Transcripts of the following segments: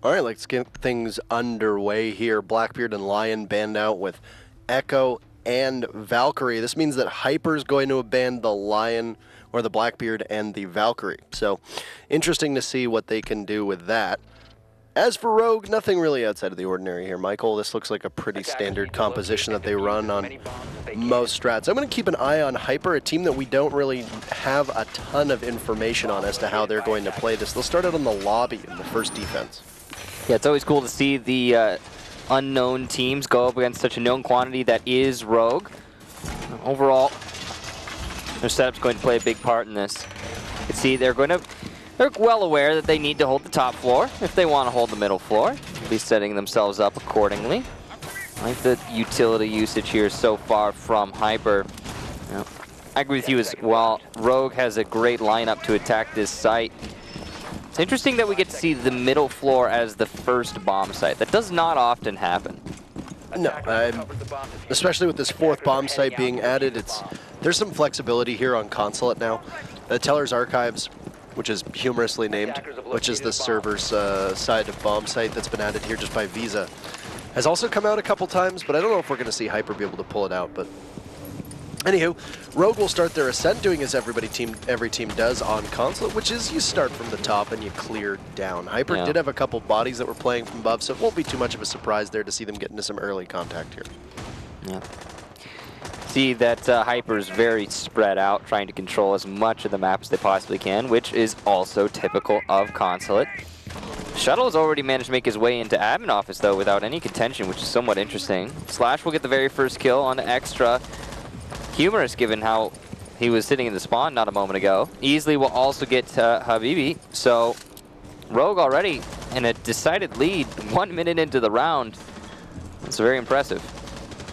All right, let's get things underway here. Blackbeard and Lion banned out with Echo and Valkyrie. This means that Hyper's going to abandon the Lion or the Blackbeard and the Valkyrie. So interesting to see what they can do with that. As for Rogue, nothing really outside of the ordinary here, Michael. This looks like a pretty standard composition that they run on most strats. I'm going to keep an eye on Hyper, a team that we don't really have a ton of information on as to how they're going to play this. They'll start out on the lobby in the first defense. Yeah, it's always cool to see the unknown teams go up against such a known quantity that is Rogue. Overall, their setup's going to play a big part in this. You can see they're well aware that they need to hold the top floor if they want to hold the middle floor. They'll be setting themselves up accordingly. I like the utility usage here so far from Hyper. Yeah. I agree with you as well. Rogue has a great lineup to attack this site. It's interesting that we get to see the middle floor as the first bomb site. That does not often happen. No, especially with this fourth bomb site being added, there's some flexibility here on Consulate now. The Teller's Archives, which is humorously named, which is the server's side of bomb site that's been added here just by Visa, has also come out a couple times, but I don't know if we're going to see Hyper be able to pull it out. But anywho, Rogue will start their ascent, doing as every team does on Consulate, which is you start from the top and you clear down. Hyper did have a couple bodies that were playing from above, so it won't be too much of a surprise there to see them get into some early contact here. Yeah. See that Hyper is very spread out, trying to control as much of the map as they possibly can, which is also typical of Consulate. Shuttle has already managed to make his way into admin office, though, without any contention, which is somewhat interesting. Slash will get the very first kill on Extra. Humorous, given how he was sitting in the spawn not a moment ago. Easily will also get Habibi, so Rogue already in a decided lead 1 minute into the round. That's very impressive.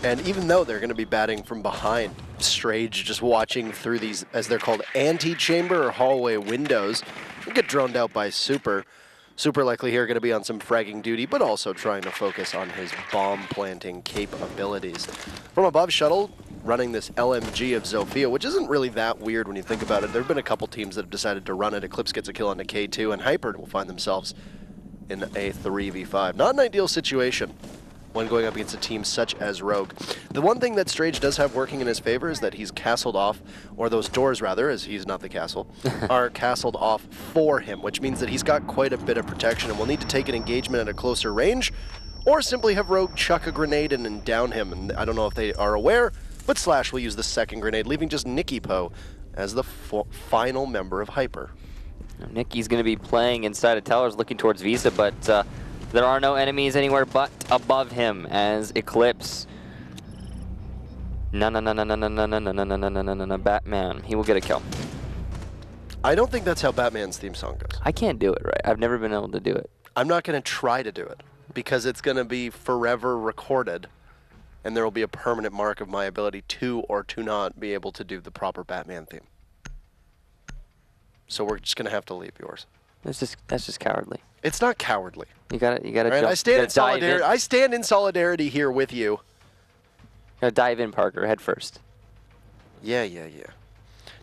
And even though they're going to be batting from behind, Strage just watching through these, as they're called, antechamber or hallway windows, will get droned out by Super. Super likely here going to be on some fragging duty, but also trying to focus on his bomb planting capabilities. From above, Shuttle running this LMG of Zofia, which isn't really that weird when you think about it. There have been a couple teams that have decided to run it. Eclipse gets a kill onto K2, and Hyper will find themselves in a 3v5. Not an ideal situation when going up against a team such as Rogue. The one thing that Strage does have working in his favor is that he's castled off, or those doors rather, as he's not the castle, are castled off for him, which means that he's got quite a bit of protection and will need to take an engagement at a closer range, or simply have Rogue chuck a grenade in and down him. And I don't know if they are aware, but Slash will use the second grenade, leaving just Nikki Poe as the final member of Hyper. Nikki's going to be playing inside of Tellers, looking towards Visa, but there are no enemies anywhere but above him as Eclipse. No, Batman. He will get a kill. I don't think that's how Batman's theme song goes. I can't do it right. I've never been able to do it. I'm not going to try to do it because it's going to be forever recorded, and there will be a permanent mark of my ability to or to not be able to do the proper Batman theme. So we're just going to have to leave yours. That's just cowardly. It's not cowardly. You gotta right, jump. I stand in solidarity here with you. You gotta dive in, Parker, head first. Yeah.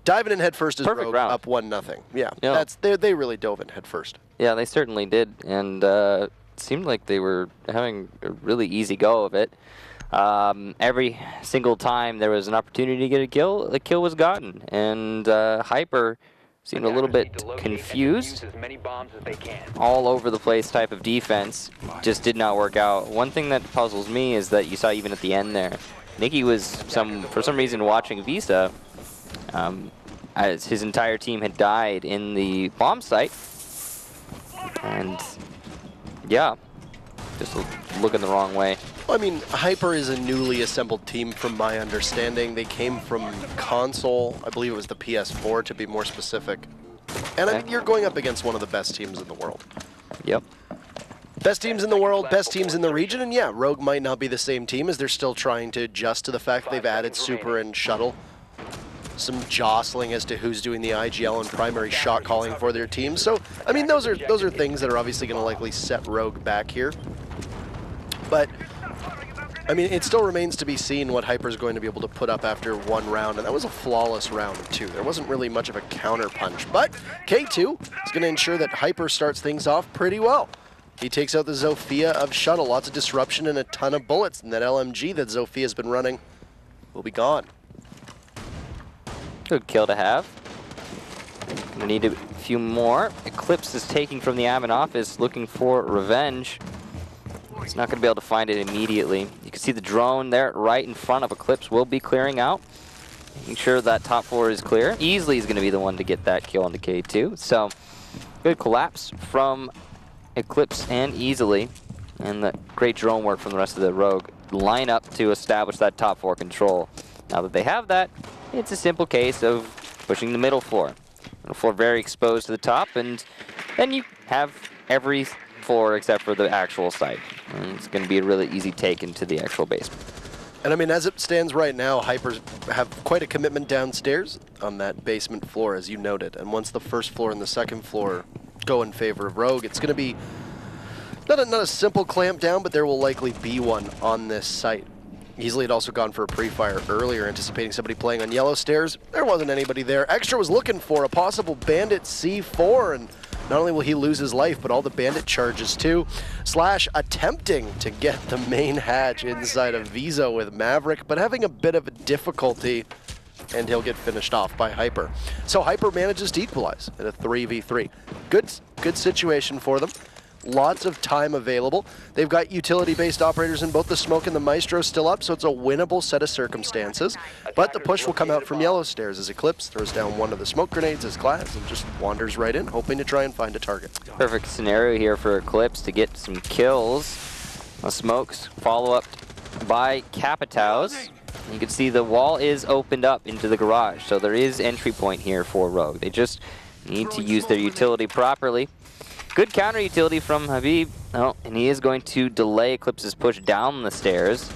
Diving in head first is Rogue up 1-0. Yeah, they really dove in head first. Yeah, they certainly did, and it seemed like they were having a really easy go of it. Every single time there was an opportunity to get a kill, the kill was gotten, and Hyper seemed a little bit confused. All over the place type of defense just did not work out. One thing that puzzles me is that you saw even at the end there, Nikki was for some reason watching Visa as his entire team had died in the bomb site. And yeah, just looking the wrong way. Well, I mean, Hyper is a newly assembled team from my understanding. They came from console, I believe it was the PS4 to be more specific. And I mean, you're going up against one of the best teams in the world. Yep. Best teams in the world, best teams in the region, and yeah, Rogue might not be the same team as they're still trying to adjust to the fact that they've added Super and Shuttle. Some jostling as to who's doing the IGL and primary shot calling for their team. So, I mean, those are things that are obviously going to likely set Rogue back here. But I mean, it still remains to be seen what Hyper's going to be able to put up after one round, and that was a flawless round too. There wasn't really much of a counter punch, but K2 is going to ensure that Hyper starts things off pretty well. He takes out the Zofia of Shuttle. Lots of disruption and a ton of bullets. And that LMG that Zofia's been running will be gone. Good kill to have. Gonna need a few more. Eclipse is taking from the admin office, looking for revenge. He's not gonna be able to find it immediately. You can see the drone there right in front of Eclipse will be clearing out. Making sure that top floor is clear. Easily is gonna be the one to get that kill on the K2. So, good collapse from Eclipse and Easily. And the great drone work from the rest of the Rogue line up to establish that top floor control. Now that they have that, it's a simple case of pushing the middle floor. Middle floor very exposed to the top, and then you have every floor except for the actual site. And it's going to be a really easy take into the actual basement. And I mean, as it stands right now, Hypers have quite a commitment downstairs on that basement floor, as you noted. And once the first floor and the second floor go in favor of Rogue, it's going to be not a simple clamp down, but there will likely be one on this site. Easily had also gone for a pre-fire earlier, anticipating somebody playing on yellow stairs. There wasn't anybody there. Extra was looking for a possible Bandit C4, and not only will he lose his life, but all the Bandit charges too. Slash attempting to get the main hatch inside of Viso with Maverick, but having a bit of a difficulty, and he'll get finished off by Hyper. So Hyper manages to equalize at a 3v3. Good situation for them. Lots of time available. They've got utility-based operators in both the Smoke and the Maestro still up, so it's a winnable set of circumstances. But the push will come out from yellow stairs as Eclipse throws down one of the smoke grenades as Glass and just wanders right in, hoping to try and find a target. Perfect scenario here for Eclipse to get some kills. Smokes follow up by Capitaus. You can see the wall is opened up into the garage, so there is entry point here for Rogue. They just need to use their utility properly. Good counter utility from Habib. Oh, and he is going to delay Eclipse's push down the stairs.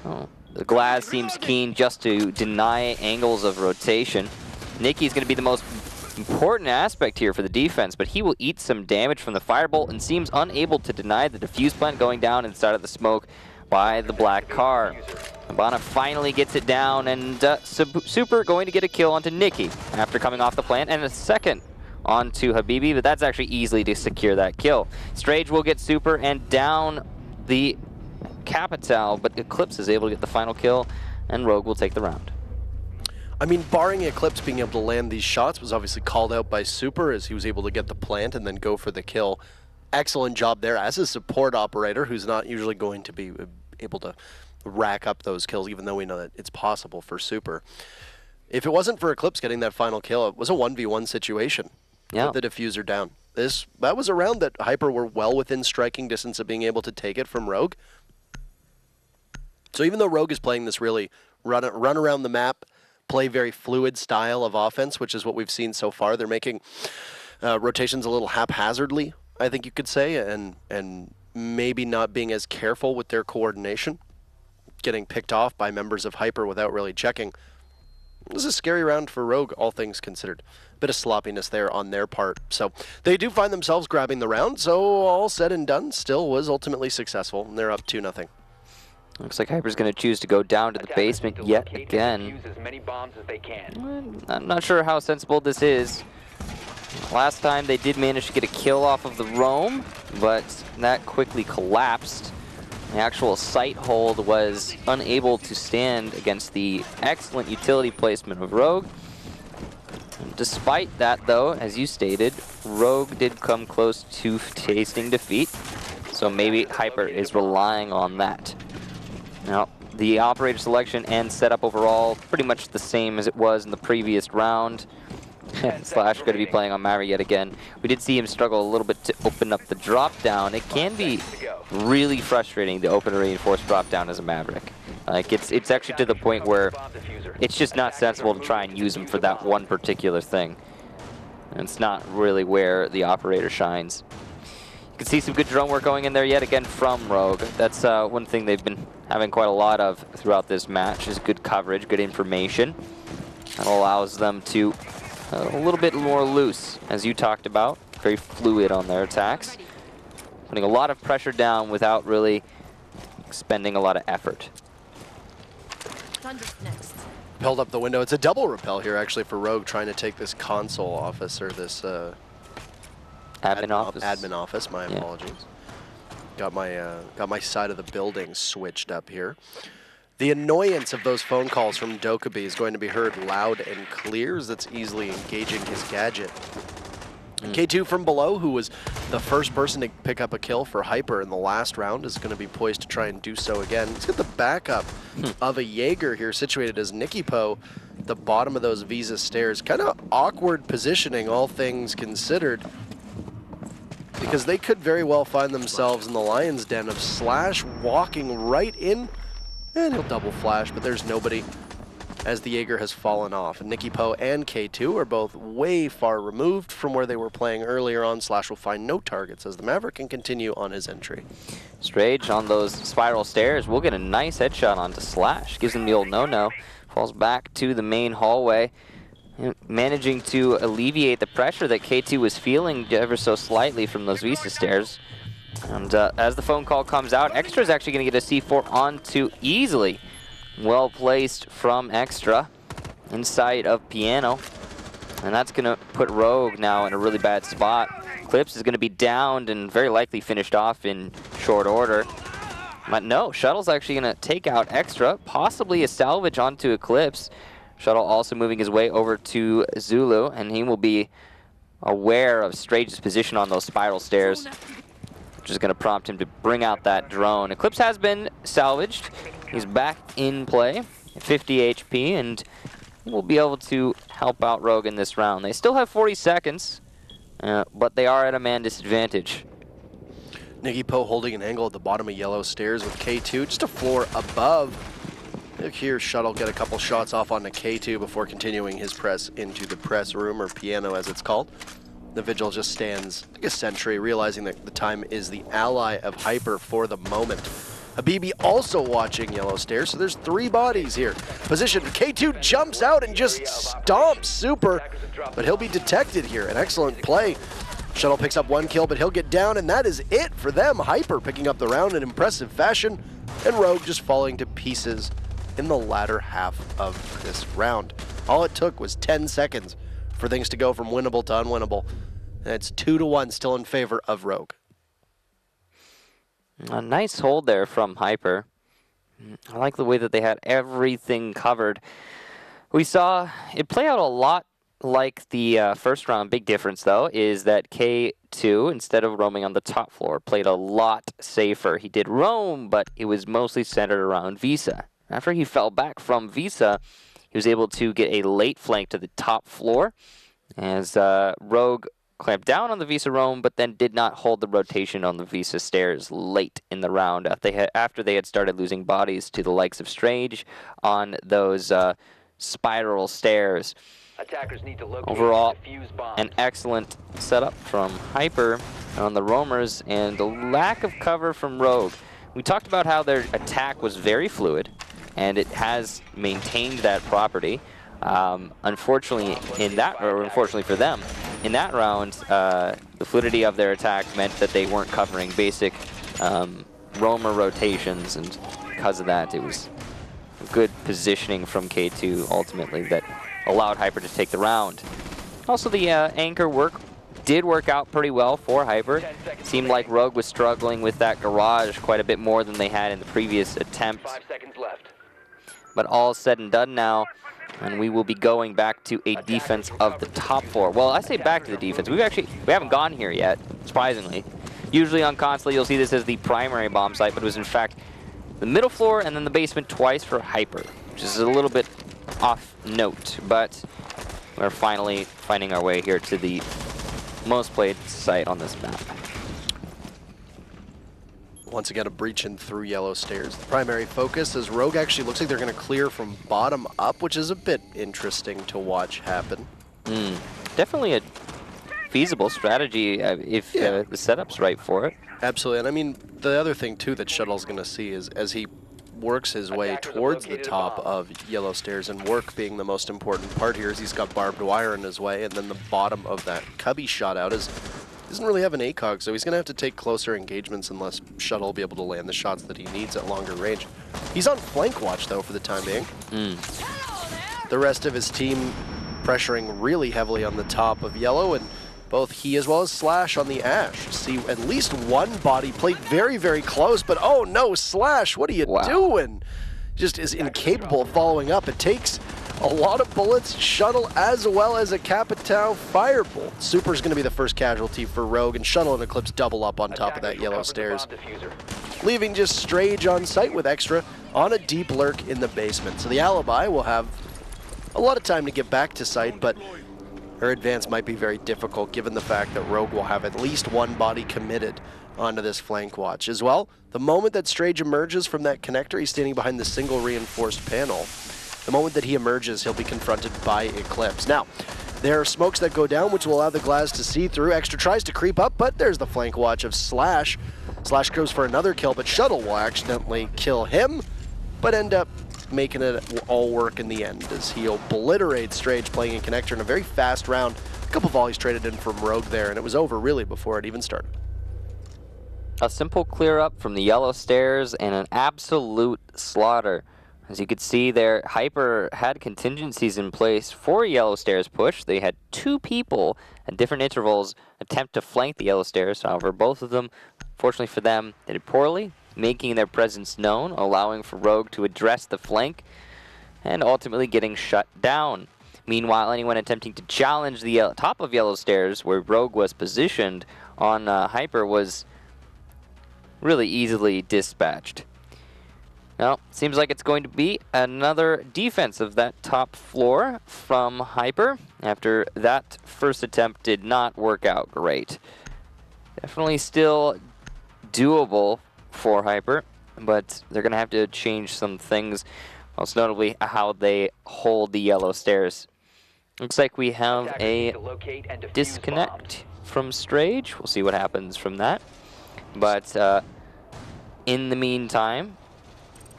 Oh, the Glass seems keen just to deny angles of rotation. Nicky's going to be the most important aspect here for the defense, but he will eat some damage from the firebolt and seems unable to deny the defuse plant going down inside of the smoke by the black car. Habana finally gets it down, and Super going to get a kill onto Nicky after coming off the plant, and a second onto Habibi, but that's actually easily to secure that kill. Strage will get Super and down the Capital, but Eclipse is able to get the final kill, and Rogue will take the round. I mean, barring Eclipse being able to land these shots was obviously called out by Super as he was able to get the plant and then go for the kill. Excellent job there as a support operator who's not usually going to be able to rack up those kills, even though we know that it's possible for Super. If it wasn't for Eclipse getting that final kill, it was a 1v1 situation. Yeah. With the diffuser down. That was a round that Hyper were well within striking distance of being able to take it from Rogue. So even though Rogue is playing this really run around the map, play very fluid style of offense, which is what we've seen so far, they're making rotations a little haphazardly, I think you could say, and maybe not being as careful with their coordination, getting picked off by members of Hyper without really checking. This is a scary round for Rogue, all things considered. Bit of sloppiness there on their part. So they do find themselves grabbing the round, so all said and done, still was ultimately successful, and they're up 2-0. Looks like Hyper's going to choose to go down to the basement yet again. I'm not sure how sensible this is. Last time they did manage to get a kill off of the roam, but that quickly collapsed. The actual site hold was unable to stand against the excellent utility placement of Rogue. And despite that, though, as you stated, Rogue did come close to tasting defeat. So maybe Hyper is relying on that. Now, the operator selection and setup overall, pretty much the same as it was in the previous round. Slash going to be playing on Maverick yet again. We did see him struggle a little bit to open up the drop down. It can be really frustrating to open a reinforced drop down as a Maverick. Like it's actually to the point where it's just not sensible to try and use him for that one particular thing. And it's not really where the operator shines. You can see some good drone work going in there yet again from Rogue. That's one thing they've been having quite a lot of throughout this match is good coverage, good information. That allows them to a little bit more loose, as you talked about. Very fluid on their attacks. Putting a lot of pressure down without really expending a lot of effort. Held up the window. It's a double repel here, actually, for Rogue, trying to take this console office, or this... admin office. Admin office, my apologies. Got my side of the building switched up here. The annoyance of those phone calls from Dokkaebi is going to be heard loud and clear, as that's easily engaging his gadget. K2 from below, who was the first person to pick up a kill for Hyper in the last round, is going to be poised to try and do so again. He's got the backup of a Jaeger here, situated as Nikipo at the bottom of those Visa stairs. Kind of awkward positioning, all things considered, because they could very well find themselves in the lion's den of Slash walking right in, and he'll double flash, but there's nobody as the Jaeger has fallen off. Nikipo and K2 are both way far removed from where they were playing earlier on. Slash will find no targets as the Maverick can continue on his entry. Strage on those spiral stairs will get a nice headshot onto Slash. Gives him the old no-no. Falls back to the main hallway, managing to alleviate the pressure that K2 was feeling ever so slightly from those Vista stairs. And as the phone call comes out, Extra is actually going to get a C4 onto easily. Well placed from Extra inside of Piano. And that's going to put Rogue now in a really bad spot. Clips is going to be downed and very likely finished off in short order. But no, Shuttle's actually going to take out Extra, possibly a salvage onto Eclipse. Shuttle also moving his way over to Zulu, and he will be aware of Strage's position on those spiral stairs, which is going to prompt him to bring out that drone. Eclipse has been salvaged. He's back in play, 50 HP, and he will be able to help out Rogue in this round. They still have 40 seconds, but they are at a man disadvantage. Nikipo holding an angle at the bottom of yellow stairs with K2, just a floor above. Look here, Shuttle get a couple shots off onto K2 before continuing his press into the press room, or Piano as it's called. The Vigil just stands like a sentry, realizing that the time is the ally of Hyper for the moment. Habibi also watching yellow stairs, so there's 3 bodies here. Position, K2 jumps out and just stomps Super, but he'll be detected here. An excellent play. Shuttle picks up 1 kill, but he'll get down, and that is it for them. Hyper picking up the round in impressive fashion, and Rogue just falling to pieces in the latter half of this round. All it took was 10 seconds for things to go from winnable to unwinnable. And it's 2-1 still in favor of Rogue. A nice hold there from Hyper. I like the way that they had everything covered. We saw it play out a lot like the first round. Big difference, though, is that K2, instead of roaming on the top floor, played a lot safer. He did roam, but it was mostly centered around Visa. After he fell back from Visa, he was able to get a late flank to the top floor as Rogue clamped down on the Visa roam, but then did not hold the rotation on the Visa stairs late in the round after they had started losing bodies to the likes of Strage on those spiral stairs. Attackers need to locate Overall, and defuse bombs. an excellent setup from Hyper on the roamers, and the lack of cover from Rogue. We talked about how their attack was very fluid, and it has maintained that property. Unfortunately for them, in that round, the fluidity of their attack meant that they weren't covering basic roamer rotations, and because of that, it was good positioning from K2 ultimately that allowed Hyper to take the round. Also, the anchor work did work out pretty well for Hyper. Seemed like Rogue was struggling with that garage quite a bit more than they had in the previous attempt. 5 seconds left. But all said and done now, and we will be going back to a defense of the top floor. Well, I say back to the defense. We haven't gone here yet, surprisingly. Usually on Consulate, you'll see this as the primary bomb site, but it was in fact the middle floor and then the basement twice for Hyper, which is a little bit off note, but we're finally finding our way here to the most played site on this map. Once again, a breach in through yellow stairs. The primary focus is Rogue actually looks like they're going to clear from bottom up, which is a bit interesting to watch happen. Definitely a feasible strategy if the setup's right for it. Absolutely, and I mean, the other thing too that Shuttle's going to see is as he works his way towards the top of yellow stairs, and work being the most important part here, is he's got barbed wire in his way, and then the bottom of that cubby shot out doesn't really have an ACOG, so he's going to have to take closer engagements unless Shuttle will be able to land the shots that he needs at longer range. He's on flank watch, though, for the time being. The rest of his team pressuring really heavily on the top of yellow, and Both he as well as Slash on the Ash. See at least one body played very, very close, but oh no, Slash, what are you doing? Just is incapable of following up. It takes a lot of bullets, Shuttle as well as a Capitao Firebolt. Super's going to be the first casualty for Rogue, and Shuttle and Eclipse double up on top of that yellow stairs, leaving just Strage on site with Extra on a deep lurk in the basement. So the Alibi will have a lot of time to get back to site, but her advance might be very difficult given the fact that Rogue will have at least one body committed onto this flank watch. As well, the moment that Strage emerges from that connector, he's standing behind the single reinforced panel. The moment that he emerges, he'll be confronted by Eclipse. Now, there are smokes that go down, which will allow the Glass to see through. Extra tries to creep up, but there's the flank watch of Slash. Slash goes for another kill, but Shuttle will accidentally kill him, but end up making it all work in the end as he obliterates Strage playing in connector in a very fast round. A couple volleys traded in from Rogue there, and it was over really before it even started. A simple clear up from the yellow stairs and an absolute slaughter. As you could see there, Hyper had contingencies in place for a yellow stairs push. They had two people at different intervals attempt to flank the yellow stairs. However, both of them, fortunately for them, did poorly, making their presence known, allowing for Rogue to address the flank, and ultimately getting shut down. Meanwhile, anyone attempting to challenge the top of yellow stairs, where Rogue was positioned on Hyper, was really easily dispatched. Now, seems like it's going to be another defense of that top floor from Hyper, after that first attempt did not work out great. Definitely still doable for Hyper, but they're going to have to change some things, most notably how they hold the yellow stairs. Looks like we have a disconnect from Strage. We'll see what happens from that. But in the meantime,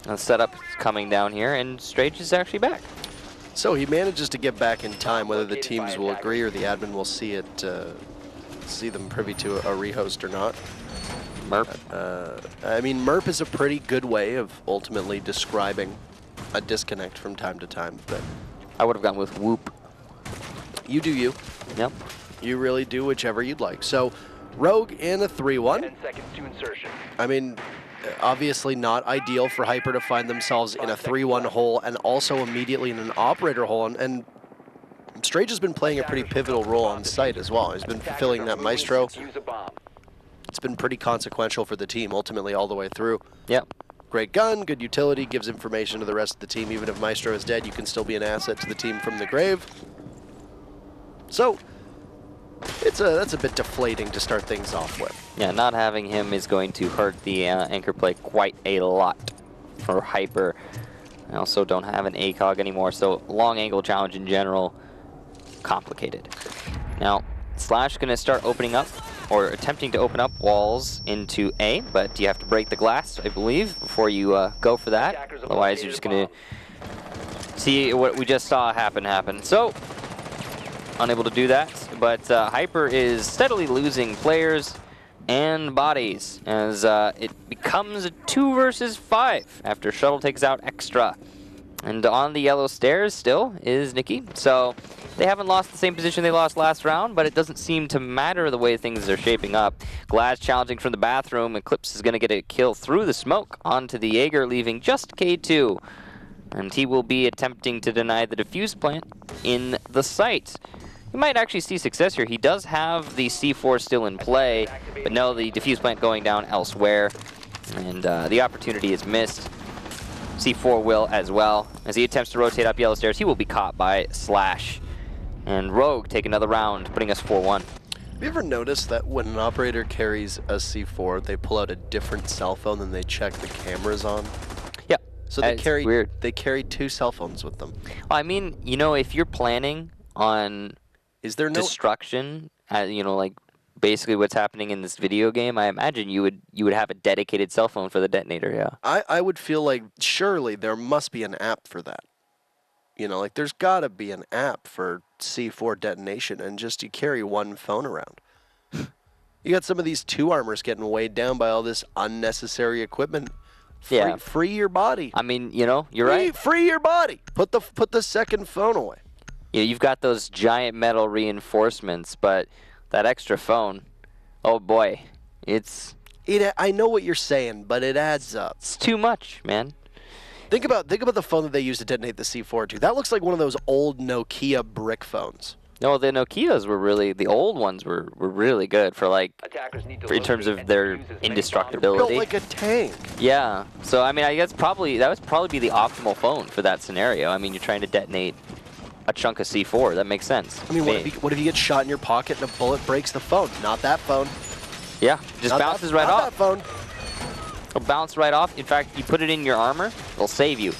a setup is coming down here, and Strage is actually back. So he manages to get back in time, whether the teams will agree or the admin will see it, see them privy to a rehost or not. Merp. I mean, Merp is a pretty good way of ultimately describing a disconnect from time to time, but I would have gone with Whoop. You do you. Yep. You really do whichever you'd like. So, Rogue in a 3-1. 10 seconds to insertion. I mean, obviously not ideal for Hyper to find themselves in a 3-1 hole and also immediately in an operator hole. And Strage has been playing a pretty pivotal role on site as well. He's been fulfilling that Maestro. It's been pretty consequential for the team ultimately all the way through. Yep. Great gun, good utility, gives information to the rest of the team. Even if Maestro is dead, you can still be an asset to the team from the grave. So, that's a bit deflating to start things off with. Yeah, not having him is going to hurt the anchor play quite a lot for Hyper. I also don't have an ACOG anymore, so long angle challenge in general, complicated. Now, Slash going to start opening up, or attempting to open up walls into A, but you have to break the glass, I believe, before you go for that. Otherwise, you're just going to see what we just saw happen. So, unable to do that, but Hyper is steadily losing players and bodies as it becomes a 2 versus 5 after Shuttle takes out Extra. And on the yellow stairs still is Nikki, so they haven't lost the same position they lost last round, but it doesn't seem to matter the way things are shaping up. Glass challenging from the bathroom. Eclipse is going to get a kill through the smoke onto the Jaeger, leaving just K2. And he will be attempting to deny the defuse plant in the site. He might actually see success here. He does have the C4 still in play, but no, the defuse plant going down elsewhere. And the opportunity is missed. C4 will as well. As he attempts to rotate up yellow stairs, he will be caught by Slash. And Rogue take another round, putting us 4-1. Have you ever noticed that when an operator carries a C4, they pull out a different cell phone than they check the cameras on? Yeah. So they carry weird. They carry 2 cell phones with them. Well, I mean, you know, if you're planning on Is there no destruction, you know, like basically what's happening in this video game, I imagine you would have a dedicated cell phone for the detonator, yeah. I would feel like surely there must be an app for that. You know, like there's got to be an app for C4 detonation, and just you carry 1 phone around. You got some of these 2 armors getting weighed down by all this unnecessary equipment. Free your body. I mean, you know, you're right. Free your body. Put the second phone away. Yeah, you've got those giant metal reinforcements, but that extra phone, oh boy, it's I know what you're saying, but it adds up. it's too much, man. Think about the phone that they used to detonate the C4 to. That looks like one of those old Nokia brick phones. No, the Nokias were really, the old ones were really good for like, Attackers need to in terms locate of their and defuse as many indestructibility. Built like a tank. Yeah, so I mean, I guess that would probably be the optimal phone for that scenario. I mean, you're trying to detonate a chunk of C4. That makes sense. I mean, what if you get shot in your pocket and a bullet breaks the phone? Not that phone. Yeah, just Not bounces that, right not off. that phone. It'll bounce right off. In fact, you put it in your armor, it'll save you.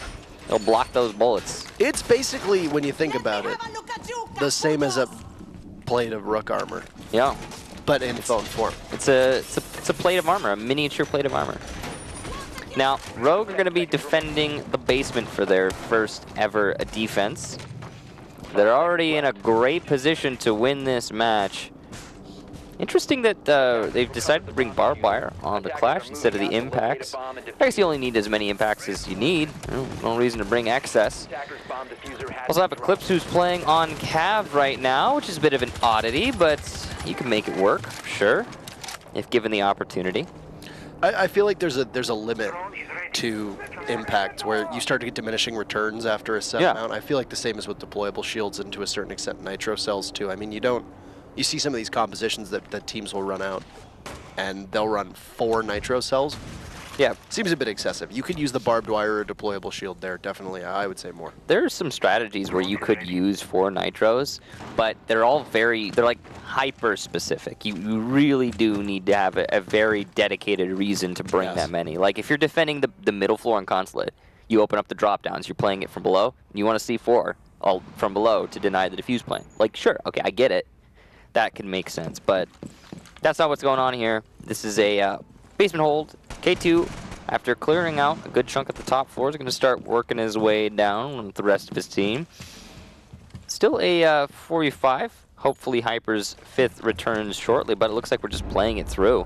It'll block those bullets. It's basically, when you think about it, the same as a plate of Rook armor, Yeah, but in phone form. it's a plate of armor, a miniature plate of armor. Now, Rogue are going to be defending the basement for their first ever defense. They're already in a great position to win this match. Interesting that they've decided to bring barbed wire on the Clash instead of the impacts. I guess you only need as many impacts as you need. No reason to bring excess. Attackers bomb diffuser has Also have been Eclipse who's playing on Cav right now, which is a bit of an oddity, but you can make it work, sure, if given the opportunity. I feel like there's a limit to impacts where you start to get diminishing returns after a set amount. I feel like the same is with deployable shields and to a certain extent nitro cells too. I mean, you see some of these compositions that teams will run out, and they'll run 4 nitro cells. Yeah, Seems a bit excessive. You could use the barbed wire or deployable shield there, definitely. I would say more. there are some strategies where you could use 4 nitros, but they're like hyper specific. You really do need to have a very dedicated reason to bring that many. Like if you're defending the middle floor in Consulate, you open up the drop downs, you're playing it from below, and you want to see 4 all from below to deny the defuse plane. Like sure, okay, I get it. That can make sense, but that's not what's going on here. This is a basement hold. K2, after clearing out a good chunk at the top floor, is going to start working his way down with the rest of his team. Still a 4v5. Hopefully Hyper's 5th returns shortly, but it looks like we're just playing it through.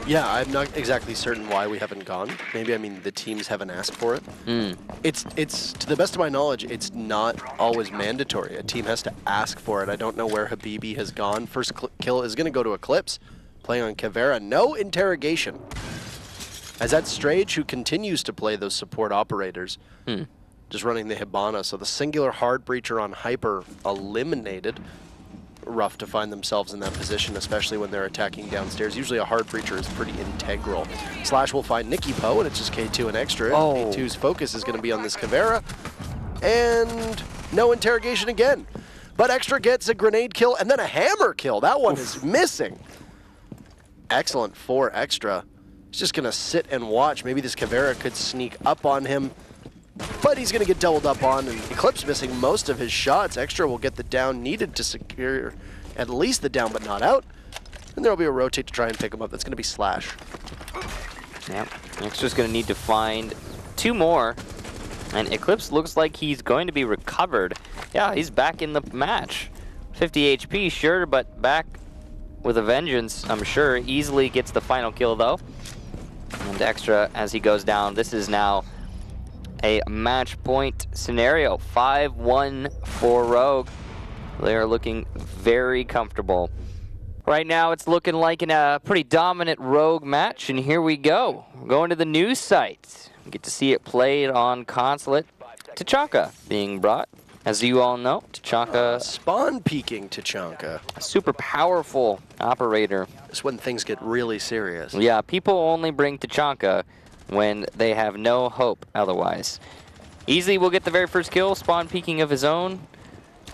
Yeah, I'm not exactly certain why we haven't gone. Maybe, I mean, the teams haven't asked for it. It's to the best of my knowledge, it's not always mandatory. A team has to ask for it. I don't know where Habibi has gone. First kill is going to go to Eclipse, playing on Caveira. No interrogation. As that's Strage, who continues to play those support operators, just running the Hibana. So the singular hard breacher on Hyper eliminated. Rough to find themselves in that position, especially when they're attacking downstairs. Usually a hard breacher is pretty integral. Slash will find Nikki Poe, and it's just K2 and Extra. Oh. K2's focus is going to be on this Caveira. And no interrogation again. But Extra gets a grenade kill and then a hammer kill. That one is missing. Excellent for Extra. He's just going to sit and watch. Maybe this Caveira could sneak up on him. But he's going to get doubled up on, and Eclipse missing most of his shots. Extra will get the down needed to secure at least the down, but not out. And there will be a rotate to try and pick him up. That's going to be Slash. Yep. Extra's going to need to find 2 more. And Eclipse looks like he's going to be recovered. Yeah, he's back in the match. 50 HP, sure, but back with a vengeance, I'm sure. Easily gets the final kill, though. And Extra, as he goes down, this is now a match point scenario. 5-1 for Rogue. They are looking very comfortable. Right now, it's looking like a pretty dominant Rogue match, and here we go. We're going to the news site. We get to see it played on Consulate. Tachanka being brought. As you all know, Tachanka, Spawn peeking Tachanka. a super powerful operator. That's when things get really serious. Yeah, people only bring Tachanka when they have no hope otherwise. Easily will get the very first kill, Spawn peeking of his own.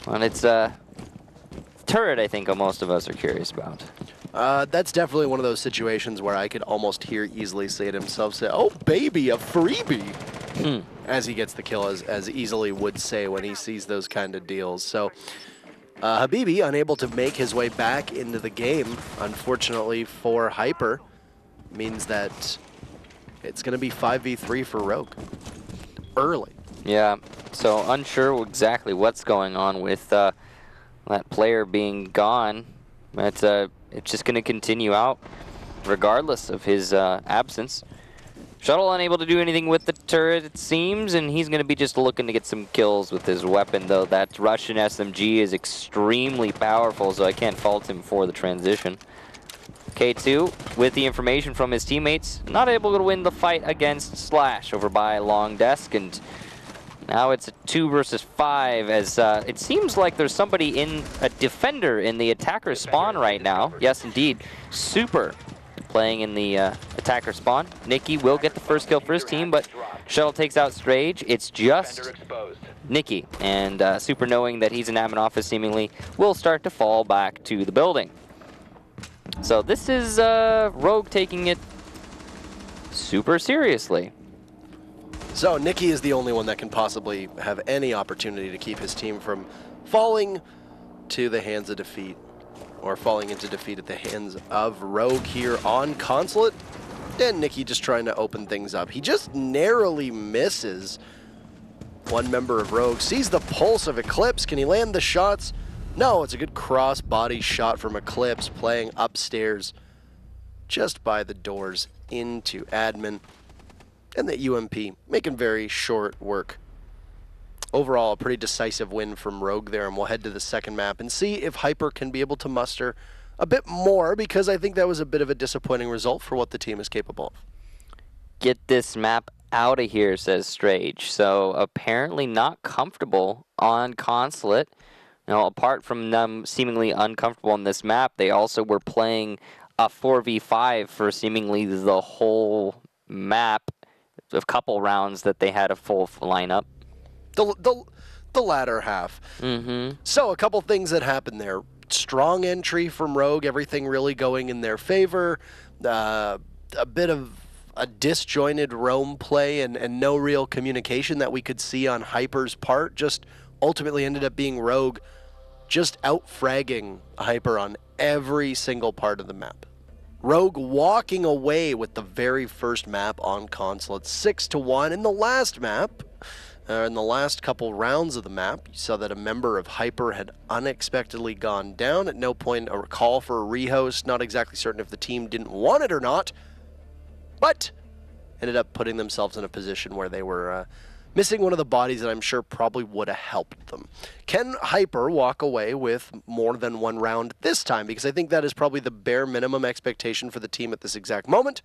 And it's a turret, I think most of us are curious about. That's definitely one of those situations where I could almost hear Easily say to himself, say, "Oh baby, a freebie," as he gets the kill, as Easily would say when he sees those kind of deals. So Habibi unable to make his way back into the game, unfortunately for Hyper, means that it's going to be 5v3 for Rogue early. Yeah, so unsure exactly what's going on with that player being gone. But it's just going to continue out regardless of his absence. Shuttle unable to do anything with the turret, it seems, and he's going to be just looking to get some kills with his weapon, though. That Russian SMG is extremely powerful, so I can't fault him for the transition. K2, with the information from his teammates, not able to win the fight against Slash over by Long Desk, and now it's a 2 versus 5, as it seems like there's somebody in a defender in the attacker spawn right now. Yes, indeed. Super playing in the attacker spawn. Nikki will get the first kill for his team, but Shuttle takes out Strage. It's just Nikki, and Super, knowing that he's in admin office seemingly, will start to fall back to the building. So this is Rogue taking it super seriously. So Nikki is the only one that can possibly have any opportunity to keep his team from falling to the hands of defeat, or falling into defeat at the hands of Rogue here on Consulate. And Nikki just trying to open things up. He just narrowly misses one member of Rogue. Sees the pulse of Eclipse. Can he land the shots? No, it's a good cross-body shot from Eclipse, playing upstairs just by the doors into admin. And the UMP making very short work. Overall, a pretty decisive win from Rogue there, and we'll head to the second map and see if Hyper can be able to muster a bit more, because I think that was a bit of a disappointing result for what the team is capable of. Get this map out of here, says Strage. So apparently not comfortable on Consulate. Now, apart from them seemingly uncomfortable on this map, they also were playing a 4v5 for seemingly the whole map. A couple rounds that they had a full lineup. The latter half. So a couple things that happened there. Strong entry from Rogue, everything really going in their favor. A bit of a disjointed roam play and no real communication that we could see on Hyper's part. Just ultimately ended up being Rogue just out-fragging Hyper on every single part of the map. Rogue walking away with the very first map on Consulate, 6-1. In the last map, in the last couple rounds of the map, you saw that a member of Hyper had unexpectedly gone down. At no point a call for a rehost, not exactly certain if the team didn't want it or not, but ended up putting themselves in a position where they were missing one of the bodies that I'm sure probably would have helped them. Can Hyper walk away with more than one round this time? Because I think that is probably the bare minimum expectation for the team at this exact moment.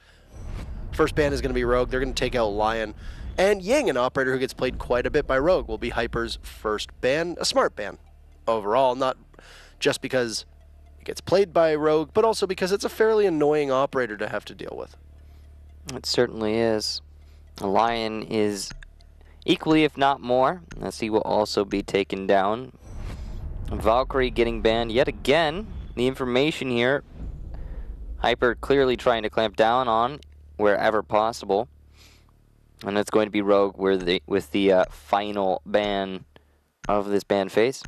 First ban is going to be Rogue. They're going to take out Lion. And Ying, an operator who gets played quite a bit by Rogue, will be Hyper's first ban. A smart ban overall, not just because it gets played by Rogue, but also because it's a fairly annoying operator to have to deal with. It certainly is. Lion is equally, if not more, as he will also be taken down. Valkyrie getting banned yet again. The information here, Hyper clearly trying to clamp down on wherever possible. And it's going to be Rogue with the final ban of this ban phase.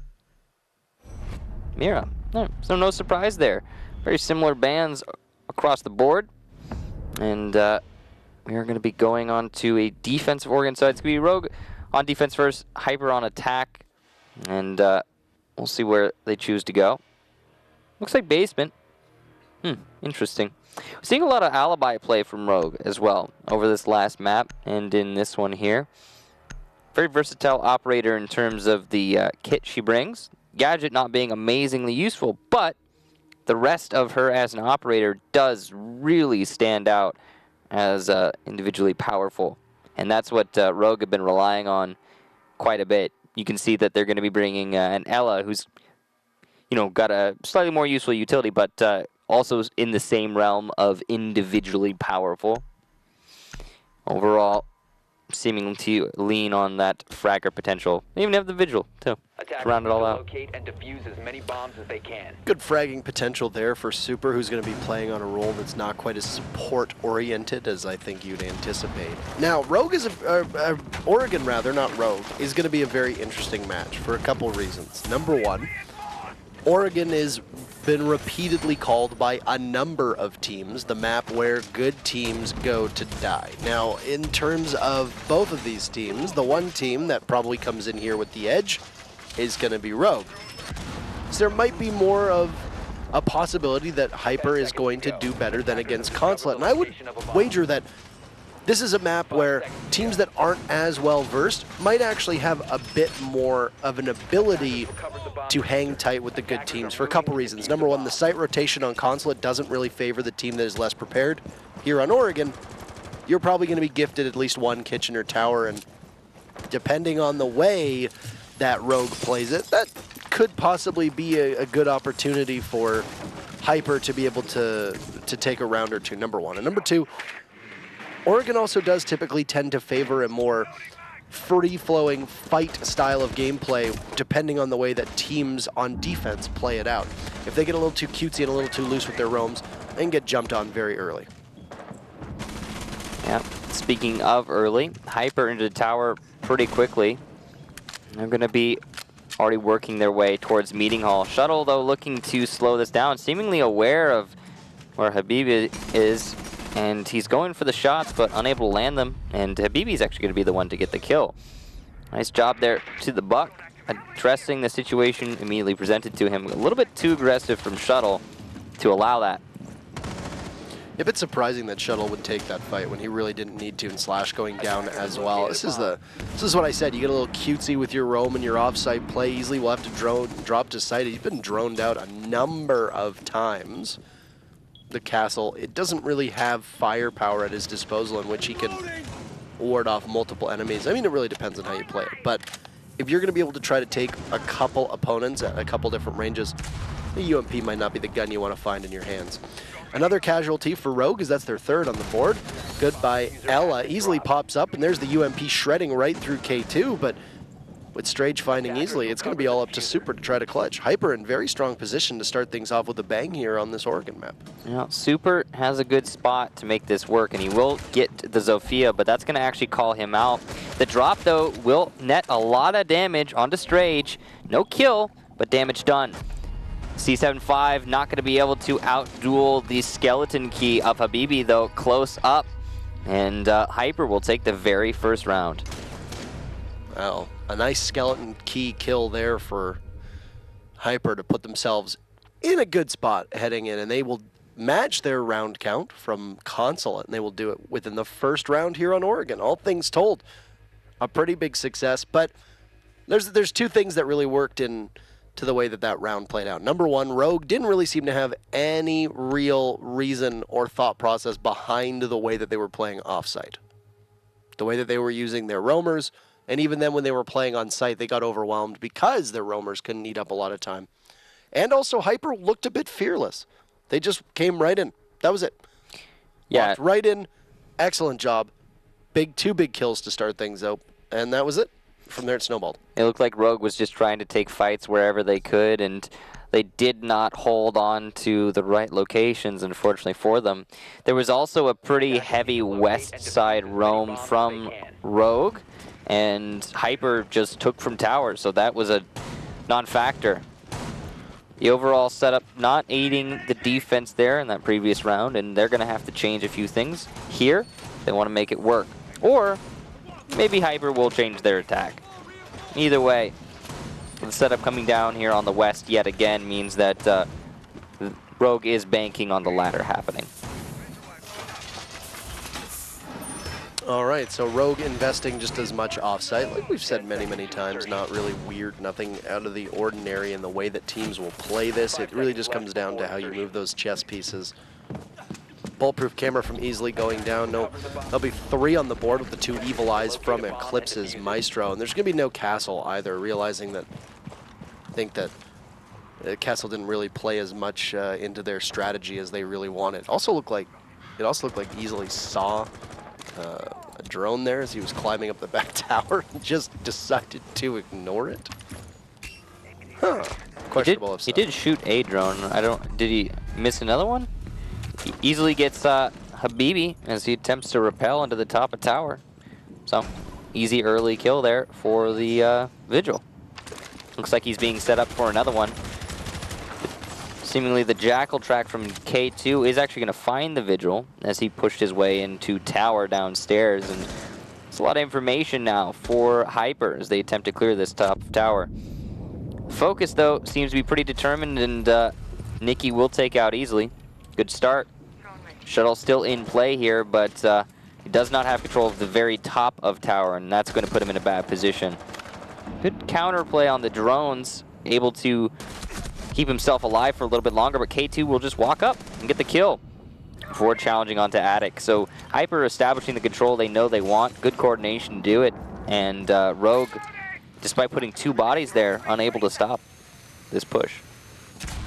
Mira. So no surprise there. Very similar bans across the board. And we are going to be going on to a defensive organ side. It's going to be Rogue on defense first, Hyper on attack. And we'll see where they choose to go. Looks like basement. Interesting. We're seeing a lot of alibi play from Rogue as well over this last map and in this one here. Very versatile operator in terms of the kit she brings. Gadget not being amazingly useful, but the rest of her as an operator does really stand out as individually powerful. And that's what Rogue have been relying on quite a bit. You can see that they're going to be bringing an Ella who's, got a slightly more useful utility, but also in the same realm of individually powerful. Overall, seeming to lean on that fragger potential. They even have the vigil, too, to round it all out. Locate and defuse as many bombs as they can. Good fragging potential there for Super, who's going to be playing on a role that's not quite as support-oriented as I think you'd anticipate. Now, Rogue is Oregon, not Rogue, is going to be a very interesting match for a couple reasons. Number one, Oregon has been repeatedly called by a number of teams the map where good teams go to die. Now, in terms of both of these teams, the one team that probably comes in here with the edge is going to be Rogue. So there might be more of a possibility that Hyper is going to do better than against Consulate. And I would wager that this is a map where teams that aren't as well versed might actually have a bit more of an ability to hang tight with the good teams for a couple reasons. Number one, the site rotation on Consulate doesn't really favor the team that is less prepared. Here on Oregon, you're probably going to be gifted at least one kitchen or tower, and depending on the way that Rogue plays it, that could possibly be a good opportunity for Hyper to be able to take a round or two, number one. And number two, Oregon also does typically tend to favor a more free-flowing fight style of gameplay depending on the way that teams on defense play it out. If they get a little too cutesy and a little too loose with their roams, they can get jumped on very early. Yeah, speaking of early, Hyper into the tower pretty quickly. They're going to be already working their way towards Meeting Hall. Shuttle, though, looking to slow this down, seemingly aware of where Habibi is, and he's going for the shots, but unable to land them, and Habibi's actually going to be the one to get the kill. Nice job there to the Buck, addressing the situation immediately presented to him. A little bit too aggressive from Shuttle to allow that. A bit surprising that Shuttle would take that fight when he really didn't need to, and Slash going down as well. This is what I said. You get a little cutesy with your roam and your offsite play. Easily will have to drop to site. He's been droned out a number of times. The castle, it doesn't really have firepower at his disposal in which he can ward off multiple enemies. I mean, it really depends on how you play it. But if you're going to be able to try to take a couple opponents at a couple different ranges, the UMP might not be the gun you want to find in your hands. Another casualty for Rogue, as that's their third on the board. Good by Ella. Easily pops up, and there's the UMP shredding right through K2, but with Strage finding Easily, it's going to be all up to Super to try to clutch. Hyper in very strong position to start things off with a bang here on this Oregon map. Yeah, Super has a good spot to make this work, and he will get the Zofia, but that's going to actually call him out. The drop, though, will net a lot of damage onto Strage. No kill, but damage done. C75 not going to be able to outduel the skeleton key of Habibi, though, close up. And Hyper will take the very first round. Well, a nice skeleton key kill there for Hyper to put themselves in a good spot heading in, and they will match their round count from Consulate, and they will do it within the first round here on Oregon. All things told, a pretty big success, but there's two things that really worked in to the way that round played out. Number one, Rogue didn't really seem to have any real reason or thought process behind the way that they were playing offsite. The way that they were using their roamers, and even then when they were playing on site, they got overwhelmed because their roamers couldn't eat up a lot of time. And also, Hyper looked a bit fearless. They just came right in. That was it. Yeah. Walked right in. Excellent job. Two big kills to start things out. And that was it. From there, it snowballed. It looked like Rogue was just trying to take fights wherever they could, and they did not hold on to the right locations, unfortunately for them. There was also a pretty heavy west side roam from Rogue, and Hyper just took from tower, so that was a non-factor. The overall setup not aiding the defense there in that previous round, and they're going to have to change a few things here. They want to make it work. Or maybe Hyper will change their attack. Either way, the setup coming down here on the west yet again means that Rogue is banking on the latter happening. All right, so Rogue investing just as much offsite. Like we've said many, many times, not really weird, nothing out of the ordinary in the way that teams will play this. It really just comes down to how you move those chess pieces. Bulletproof camera from Easily going down. No, there'll be 3 on the board with the 2 Evil Eyes from Eclipse's Maestro. And there's going to be no Castle either, realizing that I think that Castle didn't really play as much into their strategy as they really wanted. It also looked like Easily saw a drone there as he was climbing up the back tower and just decided to ignore it. Huh. Questionable. He did shoot a drone. Did he miss another one? He easily gets Habibi as he attempts to rappel into the top of tower. So, easy early kill there for the Vigil. Looks like he's being set up for another one. Seemingly the Jackal track from K2 is actually going to find the Vigil as he pushed his way into tower downstairs. And it's a lot of information now for Hyper as they attempt to clear this top of tower. Focus, though, seems to be pretty determined, and Nikki will take out Easily. Good start. Shuttle still in play here, but He does not have control of the very top of tower, and that's going to put him in a bad position. Good counterplay on the drones, able to keep himself alive for a little bit longer, but K2 will just walk up and get the kill before challenging onto Attic. So Hyper establishing the control they know they want, good coordination to do it, and Rogue, despite putting 2 bodies there, unable to stop this push.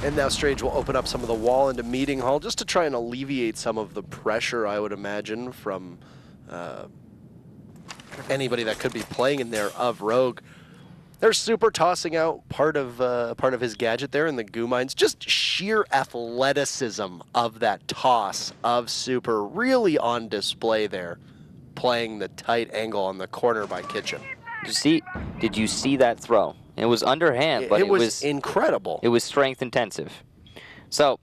And now Strange will open up some of the wall into Meeting Hall just to try and alleviate some of the pressure, I would imagine, from anybody that could be playing in there of Rogue. They're Super tossing out part of his gadget there in the goo mines. Just sheer athleticism of that toss of Super really on display there, playing the tight angle on the corner by Kitchen. Did you see that throw? It was underhand, but it was incredible. It was strength intensive. So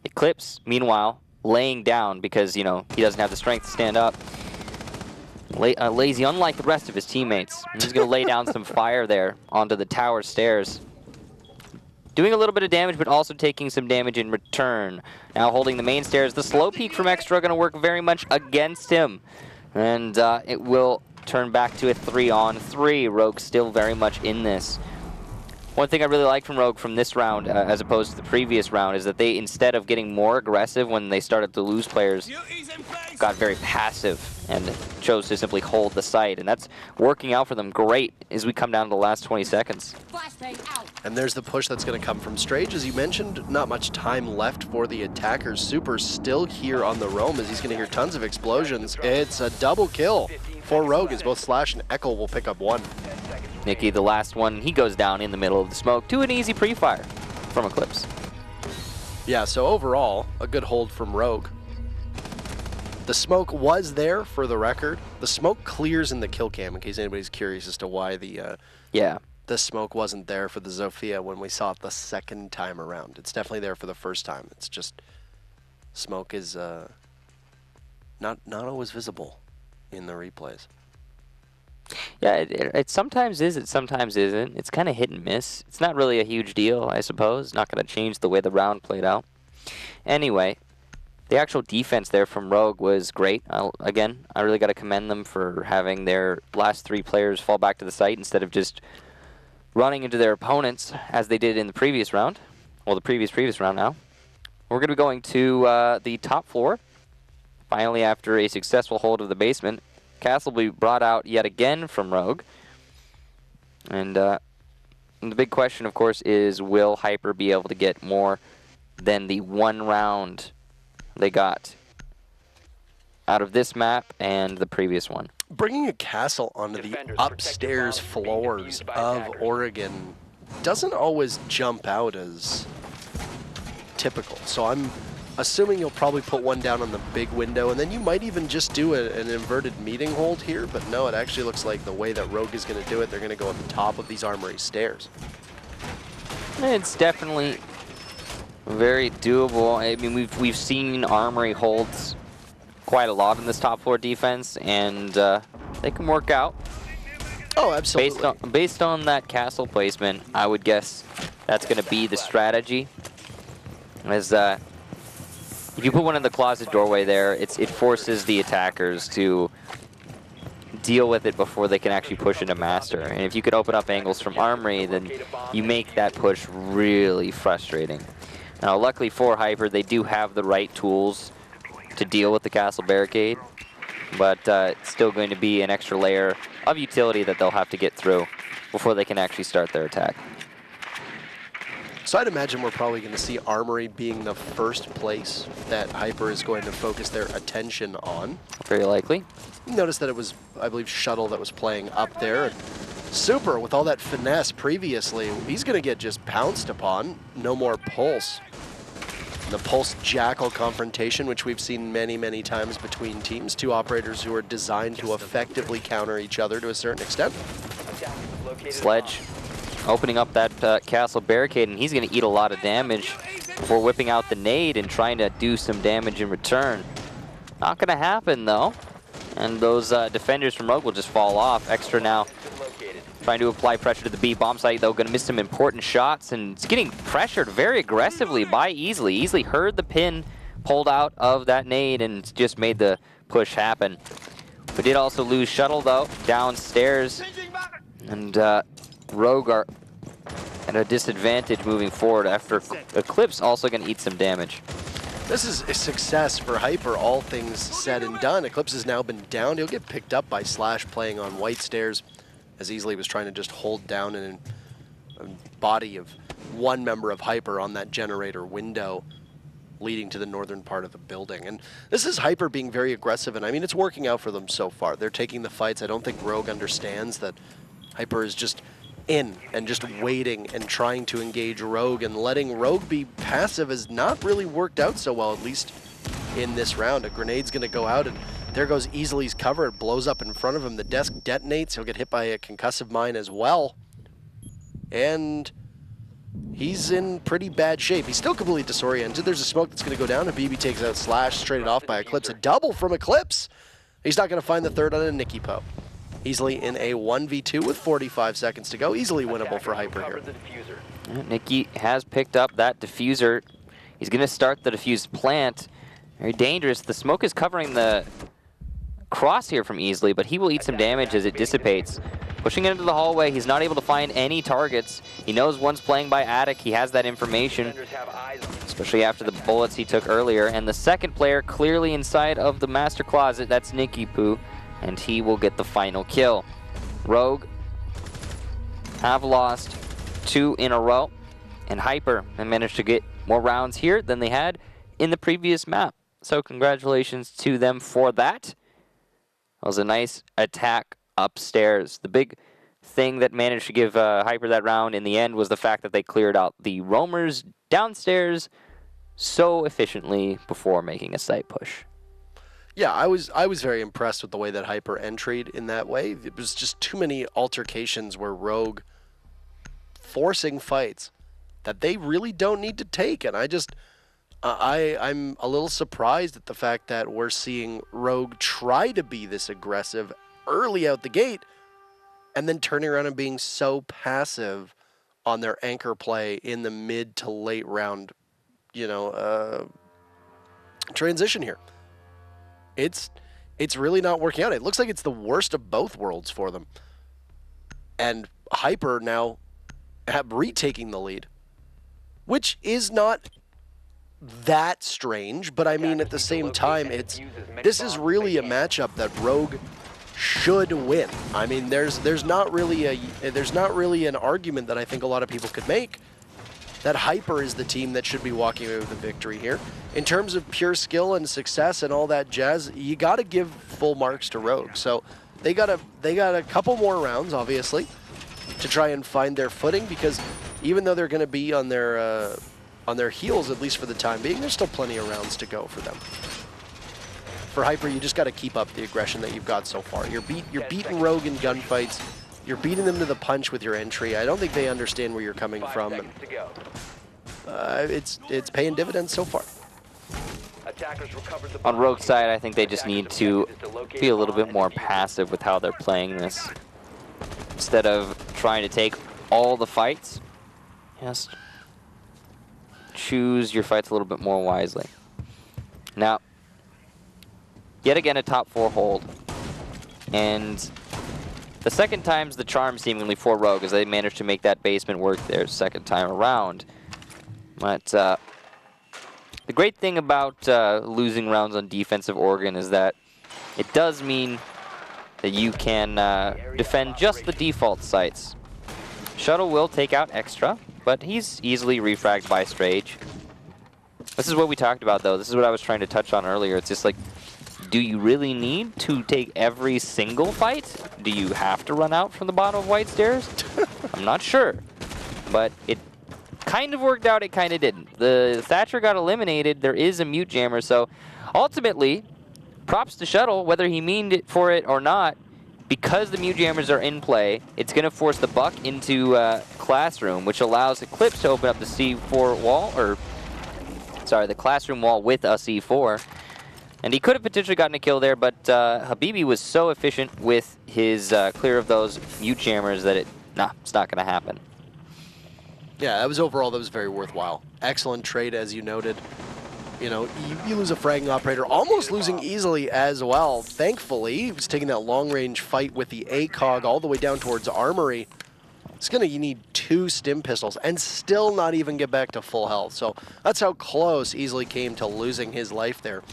Eclipse, meanwhile, laying down because, you know, he doesn't have the strength to stand up. Lazy, unlike the rest of his teammates. He's going to lay down some fire there onto the tower stairs. Doing a little bit of damage, but also taking some damage in return. Now holding the main stairs. The slow peek from Extra going to work very much against him. And it will turn back to a 3-on-3. Rogue still very much in this. One thing I really like from Rogue from this round, as opposed to the previous round, is that they, instead of getting more aggressive when they started to lose players, got very passive and chose to simply hold the site. And that's working out for them great as we come down to the last 20 seconds. And there's the push that's going to come from Strage. As you mentioned, not much time left for the attackers. Super's still here on the roam as he's going to hear tons of explosions. It's a double kill for Rogue as both Slash and Echo will pick up 1. Nikki, the last one, he goes down in the middle of the smoke to an easy pre-fire from Eclipse. Yeah, so overall, a good hold from Rogue. The smoke was there for the record. The smoke clears in the kill cam, in case anybody's curious as to why the smoke wasn't there for the Zofia when we saw it the second time around. It's definitely there for the first time. It's just smoke is not always visible in the replays. Yeah, it sometimes is, it sometimes isn't. It's kind of hit and miss. It's not really a huge deal, I suppose. Not going to change the way the round played out. Anyway, the actual defense there from Rogue was great. Again, I really got to commend them for having their last 3 players fall back to the site instead of just running into their opponents as they did in the previous round. Well, the previous round now. We're going to be going to the top floor. Finally, after a successful hold of the basement, Castle will be brought out yet again from Rogue. And the big question, of course, is will Hyper be able to get more than the 1 round they got out of this map and the previous one? Bringing a Castle onto the upstairs floors of Oregon doesn't always jump out as typical. So I'm assuming you'll probably put one down on the big window, and then you might even just do an inverted meeting hold here, but no, it actually looks like the way that Rogue is going to do it, they're going to go at the top of these armory stairs. It's definitely very doable. I mean, we've seen armory holds quite a lot in this top floor defense, and they can work out. Oh, absolutely. Based on that castle placement, I would guess that's going to be the strategy. As if you put one in the closet doorway there, it forces the attackers to deal with it before they can actually push into master. And if you could open up angles from armory, then you make that push really frustrating. Now, luckily for Hyper, they do have the right tools to deal with the castle barricade, but it's still going to be an extra layer of utility that they'll have to get through before they can actually start their attack. So I'd imagine we're probably going to see Armory being the first place that Hyper is going to focus their attention on. Very likely. You notice that it was, I believe, Shuttle that was playing up there. And Super, with all that finesse previously, he's going to get just pounced upon. No more Pulse. The Pulse-Jackal confrontation, which we've seen many, many times between teams. 2 operators who are designed to effectively counter each other to a certain extent. Sledge opening up that castle barricade, and he's going to eat a lot of damage before whipping out the nade and trying to do some damage in return. Not going to happen, though. And those defenders from Rogue will just fall off. Extra now trying to apply pressure to the B bomb site, though. Going to miss some important shots, and it's getting pressured very aggressively by Easily. Easily heard the pin pulled out of that nade and just made the push happen. We did also lose Shuttle, though, downstairs. And Rogue are at a disadvantage moving forward after Eclipse also going to eat some damage. This is a success for Hyper, all things said and done. Eclipse has now been down. He'll get picked up by Slash playing on white stairs, as Easily was trying to just hold down a body of one member of Hyper on that generator window leading to the northern part of the building. And this is Hyper being very aggressive, and I mean, it's working out for them so far. They're taking the fights. I don't think Rogue understands that Hyper is just in and just waiting and trying to engage Rogue, and letting Rogue be passive has not really worked out so well, at least in this round. A grenade's going to go out, and there goes Easily's cover. It blows up in front of him. The desk detonates. He'll get hit by a concussive mine as well. And he's in pretty bad shape. He's still completely disoriented. There's a smoke that's going to go down. Habibi takes out Slash, traded off by Eclipse. A double from Eclipse. He's not going to find the third on a Nicky Poe. Easily in a 1v2 with 45 seconds to go. Easily winnable for Hyper here. Nicky has picked up that diffuser. He's going to start the diffused plant. Very dangerous. The smoke is covering the cross here from Easily, but he will eat some damage as it dissipates. Pushing into the hallway, he's not able to find any targets. He knows one's playing by Attic. He has that information, especially after the bullets he took earlier. And the second player clearly inside of the master closet, that's Nicky Poo, and he will get the final kill. Rogue have lost 2 in a row, and Hyper have managed to get more rounds here than they had in the previous map. So congratulations to them for that. That was a nice attack upstairs. The big thing that managed to give Hyper that round in the end was the fact that they cleared out the roamers downstairs so efficiently before making a site push. Yeah, I was very impressed with the way that Hyper entried in that way. It was just too many altercations where Rogue forcing fights that they really don't need to take, and I'm a little surprised at the fact that we're seeing Rogue try to be this aggressive early out the gate, and then turning around and being so passive on their anchor play in the mid to late round, transition here. It's really not working out. It looks like it's the worst of both worlds for them. And Hyper now retaking the lead, which is not that strange, but I mean, at the same time, this is really a matchup that Rogue should win. I mean, there's not really an argument that I think a lot of people could make that Hyper is the team that should be walking away with the victory here. In terms of pure skill and success and all that jazz, you got to give full marks to Rogue. So they got a couple more rounds, obviously, to try and find their footing, because even though they're going to be on their heels, at least for the time being, there's still plenty of rounds to go for them. For Hyper, you just got to keep up the aggression that you've got so far. You're beating Rogue in gunfights. You're beating them to the punch with your entry. I don't think they understand where you're coming from. And, it's paying dividends so far. On Rogue's side, I think they just need to be a little bit more passive with how they're playing this. Instead of trying to take all the fights, just choose your fights a little bit more wisely. Now, yet again a top 4 hold. And the second time's the charm seemingly for Rogue, as they managed to make that basement work their second time around. But the great thing about losing rounds on defensive organ is that it does mean that you can defend just the default sites. Shuttle will take out extra, but he's easily refragged by Strage. This is what we talked about, though. This is what I was trying to touch on earlier. It's just like, do you really need to take every single fight? Do you have to run out from the bottom of white stairs? I'm not sure. But it kind of worked out, it kind of didn't. The Thatcher got eliminated. There is a mute jammer, so ultimately, props to Shuttle, whether he meaned it for it or not. Because the mute jammers are in play, it's going to force the Buck into Classroom, which allows Eclipse to open up the C4 wall, or sorry, the Classroom wall with a C4. And he could have potentially gotten a kill there, but Habibi was so efficient with his clear of those mute jammers that it's not going to happen. Yeah, that was very worthwhile. Excellent trade, as you noted. you know, you lose a fragging operator, almost losing easily as well. Thankfully, he was taking that long-range fight with the ACOG all the way down towards Armory. It's gonna, you need 2 stim pistols and still not even get back to full health. So that's how close Easily came to losing his life there.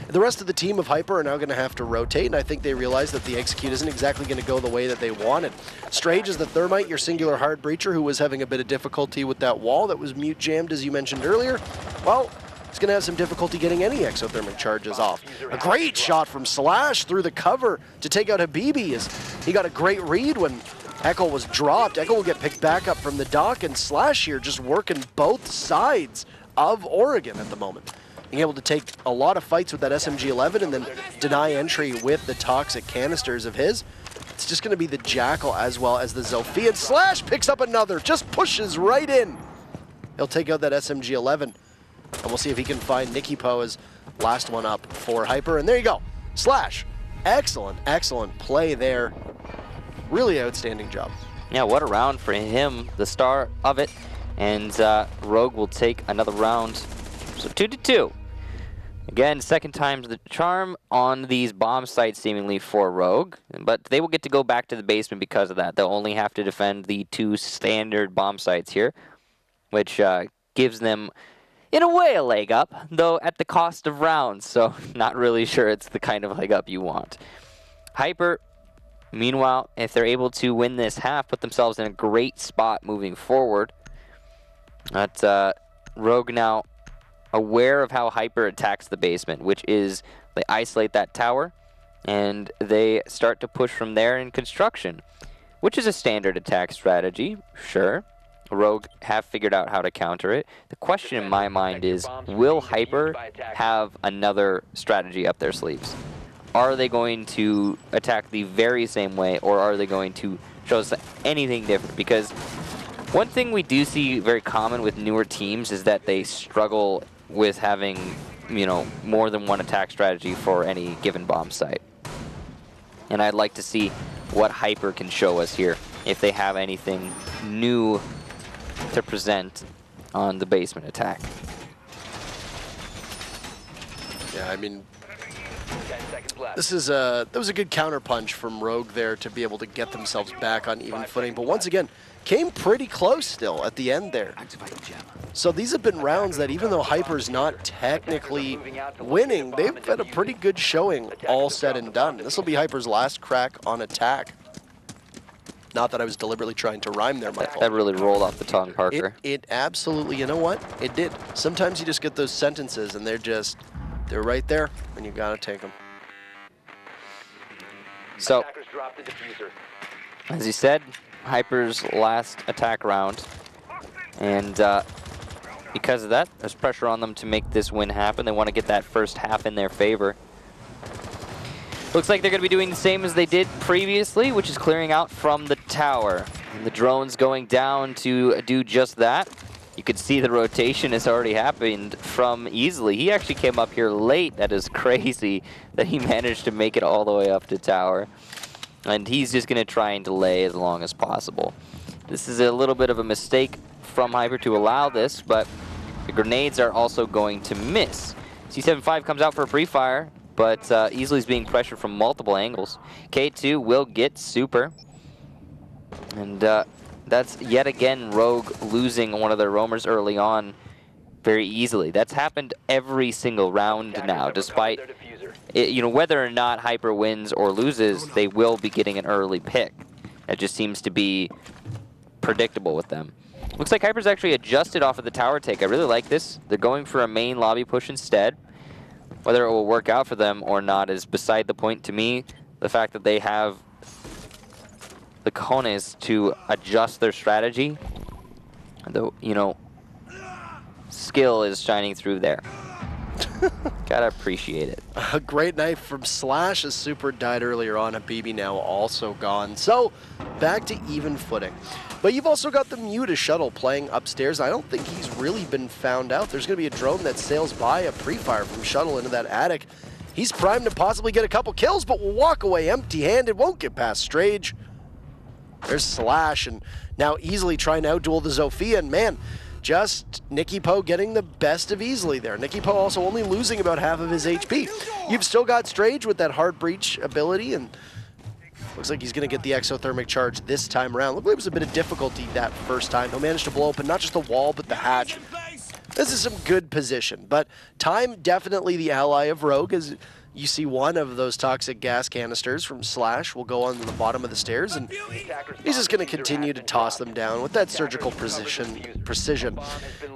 The rest of the team of Hyper are now gonna have to rotate, and I think they realize that the execute isn't exactly gonna go the way that they wanted. Strange is the Thermite, your singular hard breacher, who was having a bit of difficulty with that wall that was mute jammed, as you mentioned earlier. Well, he's gonna have some difficulty getting any exothermic charges off. A great shot from Slash through the cover to take out Habibi, as he got a great read when Echo was dropped. Echo will get picked back up from the dock, and Slash here just working both sides of Oregon at the moment. Being able to take a lot of fights with that SMG-11 and then deny entry with the toxic canisters of his. It's just going to be the Jackal as well as the Zofia. And Slash picks up another, just pushes right in. He'll take out that SMG-11, and we'll see if he can find Nicky Po as last one up for Hyper. And there you go. Slash, excellent, excellent play there. Really outstanding job. Yeah, what a round for him, the star of it. And Rogue will take another round. So 2-2. Again, second time's the charm on these bomb sites seemingly for Rogue. But they will get to go back to the basement because of that. They'll only have to defend the 2 standard bomb sites here, which gives them, in a way, a leg up, though at the cost of rounds. So not really sure it's the kind of leg up you want. Hyper, meanwhile, if they're able to win this half, put themselves in a great spot moving forward. But Rogue now aware of how Hyper attacks the basement, which is they isolate that tower, and they start to push from there in construction, which is a standard attack strategy, sure. Rogue have figured out how to counter it. The question in my mind is, will Hyper have another strategy up their sleeves? Are they going to attack the very same way, or are they going to show us anything different? Because one thing we do see very common with newer teams is that they struggle with having, you know, more than one attack strategy for any given bomb site. And I'd like to see what Hyper can show us here, if they have anything new to present on the basement attack. Yeah, I mean, this is that was a good counterpunch from Rogue there to be able to get themselves back on even footing. But once again, came pretty close still at the end there. So these have been rounds that, even though Hyper's not technically winning, they've had a pretty good showing all said and done. This will be Hyper's last crack on attack. Not that I was deliberately trying to rhyme there, Michael. That really rolled off the tongue, Parker. It absolutely, you know what? It did. Sometimes you just get those sentences and they're right there and you gotta take them. So, as you said, Hyper's last attack round, and because of that, there's pressure on them to make this win happen. They want to get that first half in their favor. Looks like they're going to be doing the same as they did previously, which is clearing out from the tower. And the drone's going down to do just that. You can see the rotation has already happened from Easily. He actually came up here late. That is crazy that he managed to make it all the way up to tower. And he's just going to try and delay as long as possible. This is a little bit of a mistake from Hyper to allow this, but the grenades are also going to miss. C75 comes out for a pre-fire, but Easily's being pressured from multiple angles. K2 will get super. And that's yet again Rogue losing one of their roamers early on very easily. That's happened every single round now, despite it, you know, whether or not Hyper wins or loses, they will be getting an early pick. It just seems to be predictable with them. Looks like Hyper's actually adjusted off of the tower take. I really like this. They're going for a main lobby push instead. Whether it will work out for them or not is beside the point to me. The fact that they have the cojones to adjust their strategy, the, you know, skill is shining through there. Gotta appreciate it. A great knife from Slash as Super died earlier on. Habibi now also gone. So back to even footing. But you've also got the Muta shuttle playing upstairs. I don't think he's really been found out. There's going to be a drone that sails by a pre-fire from shuttle into that attic. He's primed to possibly get a couple kills, but will walk away empty-handed. Won't get past Strage. There's Slash, and now Easily trying to outduel the Zofia. And man, just Nicky Poe getting the best of Easily there. Nicky Poe also only losing about half of his HP. You've still got Strage with that hard breach ability, and looks like he's going to get the exothermic charge this time around. Looked like it was a bit of difficulty that first time. He'll manage to blow open not just the wall, but the hatch. This is some good position, but Time definitely the ally of Rogue, as you see one of those toxic gas canisters from Slash will go on the bottom of the stairs, and he's just going to continue to toss them down with that surgical precision.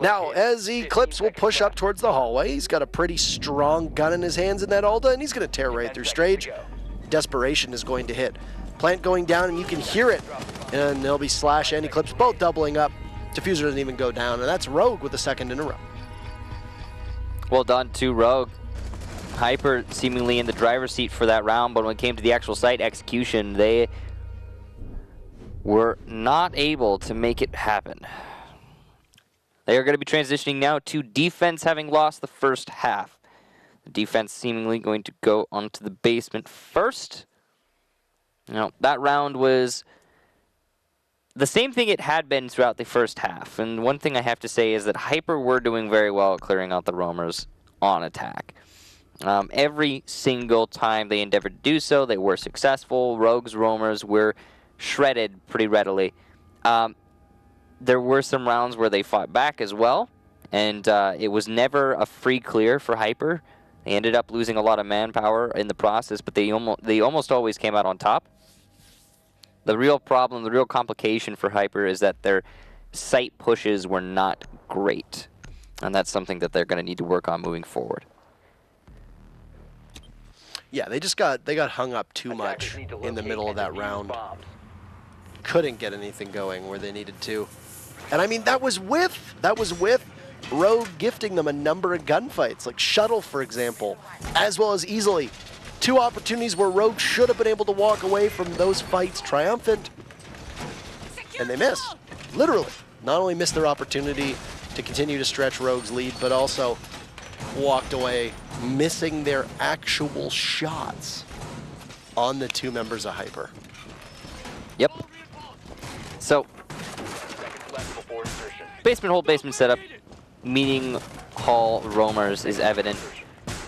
Now, as Eclipse will push up towards the hallway, he's got a pretty strong gun in his hands in that Alda, and he's going to tear right through Strage. Desperation is going to hit. Plant going down, and you can hear it, and there'll be Slash and Eclipse both doubling up. Diffuser doesn't even go down, and that's Rogue with a second in a row. Well done to Rogue. Hyper seemingly in the driver's seat for that round, but when it came to the actual site execution, they were not able to make it happen. They are going to be transitioning now to defense, having lost the first half. The defense seemingly going to go onto the basement first. Now, that round was the same thing it had been throughout the first half. And one thing I have to say is that Hyper were doing very well at clearing out the roamers on attack. Every single time they endeavored to do so, they were successful. Rogue's roamers were shredded pretty readily. There were some rounds where they fought back as well, and it was never a free clear for Hyper. They ended up losing a lot of manpower in the process, but they almost always came out on top. The real problem, the real complication for Hyper is that their site pushes were not great, and that's something that they're going to need to work on moving forward. Yeah, they got hung up too much in the middle of that round. Couldn't get anything going where they needed to. And I mean, that was with Rogue gifting them a number of gunfights, like Shuttle, for example, as well as Easily. Two opportunities where Rogue should have been able to walk away from those fights triumphant, and they missed. Literally. Not only missed their opportunity to continue to stretch Rogue's lead, but also walked away missing their actual shots on the two members of Hyper. Yep. So, basement hold, basement setup, meeting hall roamers is evident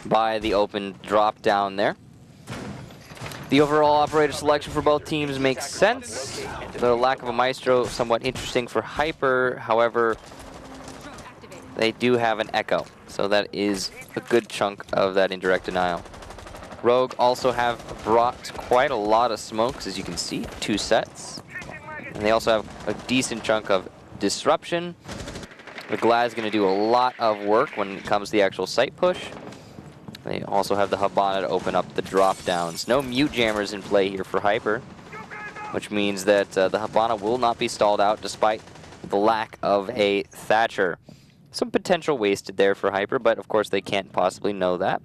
by the open drop down there. The overall operator selection for both teams makes sense. The lack of a Maestro somewhat interesting for Hyper. However, they do have an Echo, so that is a good chunk of that indirect denial. Rogue also have brought quite a lot of smokes, as you can see, 2 sets. And they also have a decent chunk of disruption. The Glad is going to do a lot of work when it comes to the actual site push. They also have the Habana to open up the drop downs. No mute jammers in play here for Hyper, which means that the Habana will not be stalled out despite the lack of a Thatcher. Some potential wasted there for Hyper, but of course they can't possibly know that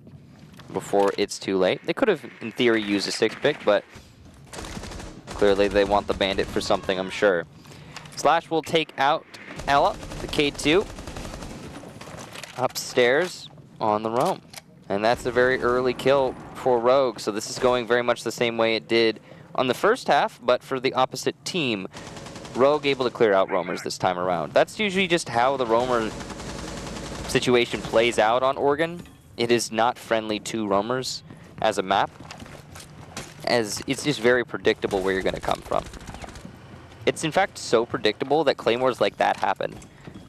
before it's too late. They could have, in theory, used a 6-pick, but clearly they want the Bandit for something, I'm sure. Slash will take out Ella, the K2, upstairs on the roam. And that's a very early kill for Rogue, so this is going very much the same way it did on the first half, but for the opposite team. Rogue able to clear out roamers this time around. That's usually just how the roamer situation plays out on Oregon. It is not friendly to roamers as a map, as it's just very predictable where you're going to come from. It's in fact so predictable that claymores like that happen.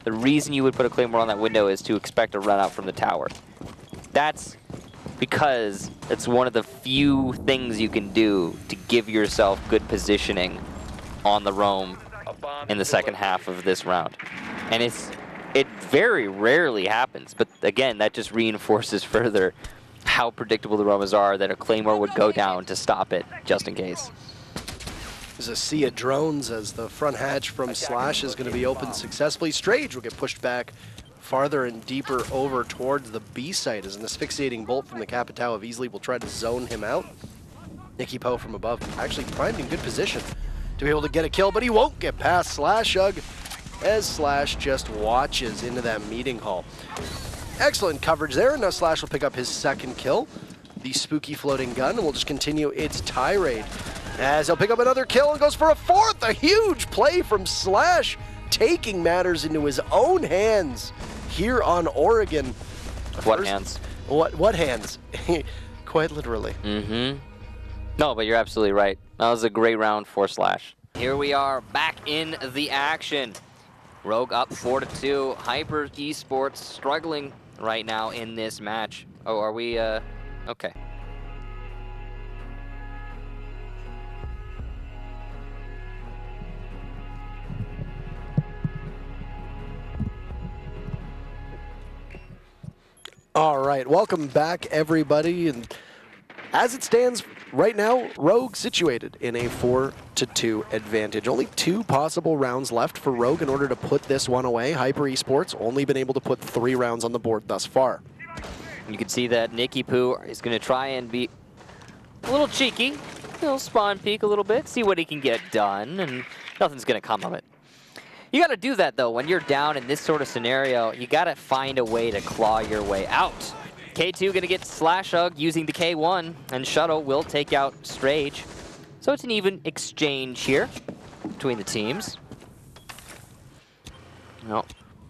The reason you would put a claymore on that window is to expect a run out from the tower. That's because it's one of the few things you can do to give yourself good positioning on the roam in the second half of this round. And it very rarely happens, but again, that just reinforces further how predictable the roamers are, that a claymore would go down to stop it, just in case. There's a sea of drones as the front hatch from Slash is going to be opened successfully. Strage will get pushed back farther and deeper over towards the B site as an asphyxiating bolt from the Capitao of Easily will try to zone him out. Nicky Poe from above actually primed in good position to be able to get a kill, but he won't get past Slashug as Slash just watches into that meeting hall. Excellent coverage there, and now Slash will pick up his second kill. The spooky floating gun will just continue its tirade as he'll pick up another kill and goes for a fourth. A huge play from Slash taking matters into his own hands here on Oregon. What hands? What hands? Quite literally. Mm-hmm. No, but you're absolutely right. That was a great round for Slash. Here we are back in the action. Rogue up 4-2. Hyper Esports struggling right now in this match. Oh, are we, okay. All right, welcome back, everybody. And as it stands right now, Rogue situated in a 4-2 advantage. Only 2 possible rounds left for Rogue in order to put this one away. Hyper Esports only been able to put 3 rounds on the board thus far. You can see that Nicky Poo is going to try and be a little cheeky. He'll spawn peek a little bit, see what he can get done, and nothing's going to come of it. You got to do that, though. When you're down in this sort of scenario, you got to find a way to claw your way out. K2 going to get Slash Hug using the K1, and Shuttle will take out Strage. So it's an even exchange here between the teams. Well,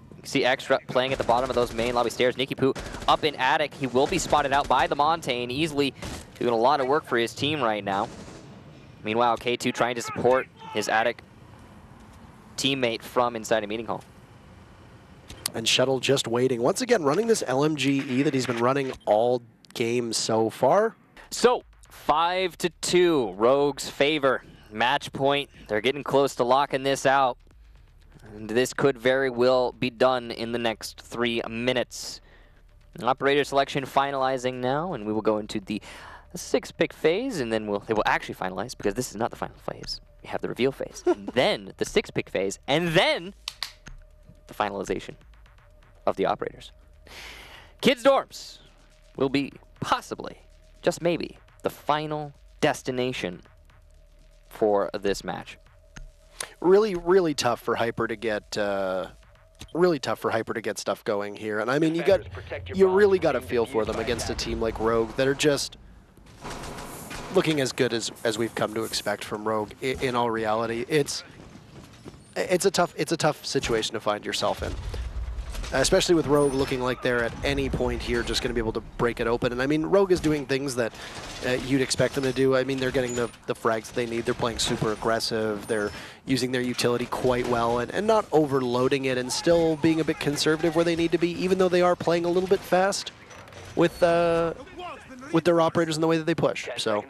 you can see Extra playing at the bottom of those main lobby stairs. Nicky Poo up in Attic. He will be spotted out by the Montaigne, easily doing a lot of work for his team right now. Meanwhile, K2 trying to support his Attic teammate from inside a meeting hall. And Shuttle just waiting. Once again, running this LMGE that he's been running all game so far. So, 5-2, Rogue's favor. Match point. They're getting close to locking this out. And this could very well be done in the next 3 minutes. Operator selection finalizing now, and we will go into the 6-pick phase, and then they will actually finalize, because this is not the final phase. We have the reveal phase, and then the 6-pick phase, and then the finalization of the operators. Kids dorms will be possibly, just maybe, the final destination for this match. Really, really tough for Hyper to get. Really tough for Hyper to get stuff going here, and I mean, you really got to feel for them against a team like Rogue that are just looking as good as we've come to expect from Rogue. In all reality, it's a tough situation to find yourself in, especially with Rogue looking like they're at any point here just going to be able to break it open. And I mean, Rogue is doing things that you'd expect them to do. I mean, they're getting the frags that they need. They're playing super aggressive. They're using their utility quite well and not overloading it, and still being a bit conservative where they need to be, even though they are playing a little bit fast with their operators and the way that they push. So,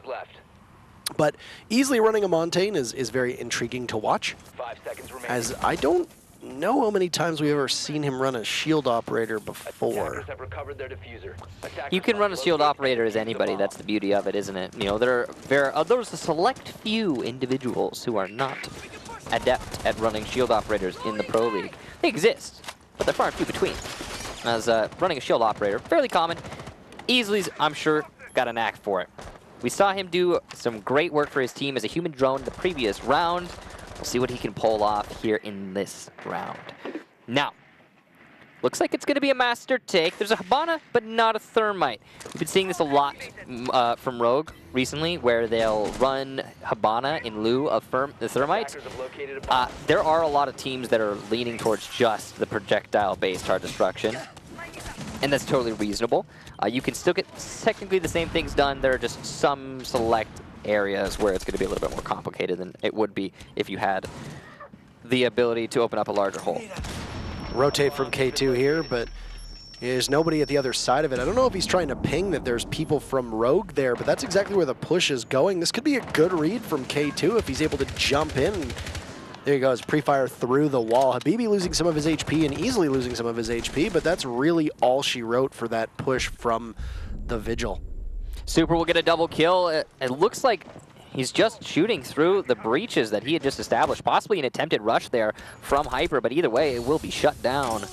but easily running a Montaigne is very intriguing to watch, 5 seconds remaining. as I don't know how many times we've ever seen him run a shield operator before. Attackers have recovered their diffuser. Attackers You can run a must shield locate operator as and defuse the anybody. bomb. That's the beauty of it, isn't it? You know, there's a select few individuals who are not adept at running shield operators in the Pro League. They exist, but they're far and few between. As running a shield operator, fairly common. Easily, I'm sure, got a knack for it. We saw him do some great work for his team as a human drone the previous round. We'll see what he can pull off here in this round. Now, looks like it's going to be a master take. There's a Hibana, but not a Thermite. We've been seeing this a lot from Rogue recently, where they'll run Hibana in lieu of the Thermite. Attackers have located a bomb. There are a lot of teams that are leaning towards just the projectile-based hard destruction, and that's totally reasonable. You can still get technically the same things done. There are just some select areas where it's going to be a little bit more complicated than it would be if you had the ability to open up a larger hole. Rotate from K2 here, but there's nobody at the other side of it. I don't know if he's trying to ping that there's people from Rogue there, but that's exactly where the push is going. This could be a good read from K2 if he's able to jump in. There he goes, pre-fire through the wall. Habibi losing some of his HP and easily losing some of his HP, but that's really all she wrote for that push from the Vigil. Super will get a double kill. It looks like he's just shooting through the breaches that he had just established. Possibly an attempted rush there from Hyper, but either way, it will be shut down.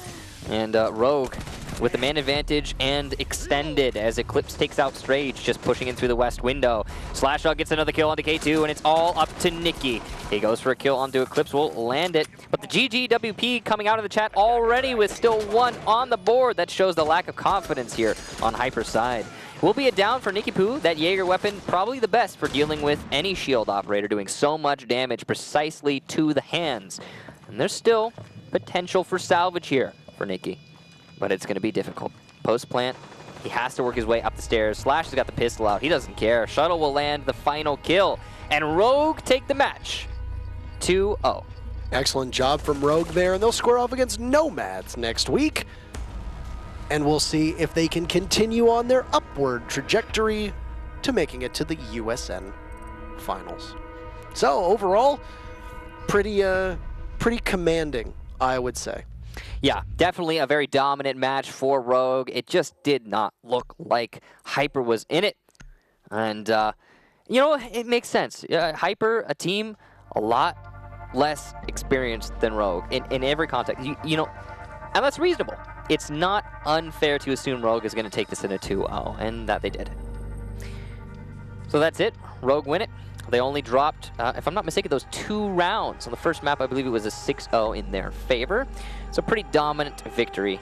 And Rogue with the man advantage and extended as Eclipse takes out Strage, just pushing in through the west window. Slashhog gets another kill onto K2, and it's all up to Nicky. He goes for a kill onto Eclipse, will land it. But the GGWP coming out of the chat already with still 1 on the board. That shows the lack of confidence here on Hyper's side. Will be a down for Nicky Poo. That Jaeger weapon, probably the best for dealing with any shield operator, doing so much damage precisely to the hands. And there's still potential for salvage here for Nikki, but it's going to be difficult. Post plant, he has to work his way up the stairs. Slash has got the pistol out. He doesn't care. Shuttle will land the final kill, and Rogue take the match 2-0. Excellent job from Rogue there, and they'll square off against Nomads next week. And we'll see if they can continue on their upward trajectory to making it to the USN finals. So overall, pretty commanding, I would say. Yeah, definitely a very dominant match for Rogue. It just did not look like Hyper was in it. And, you know, it makes sense. Hyper, a team a lot less experienced than Rogue in every context. You know, and that's reasonable. It's not unfair to assume Rogue is going to take this in a 2-0, and that they did. So that's it. Rogue win it. They only dropped, if I'm not mistaken, those 2 rounds. On the first map, I believe it was a 6-0 in their favor. So pretty dominant victory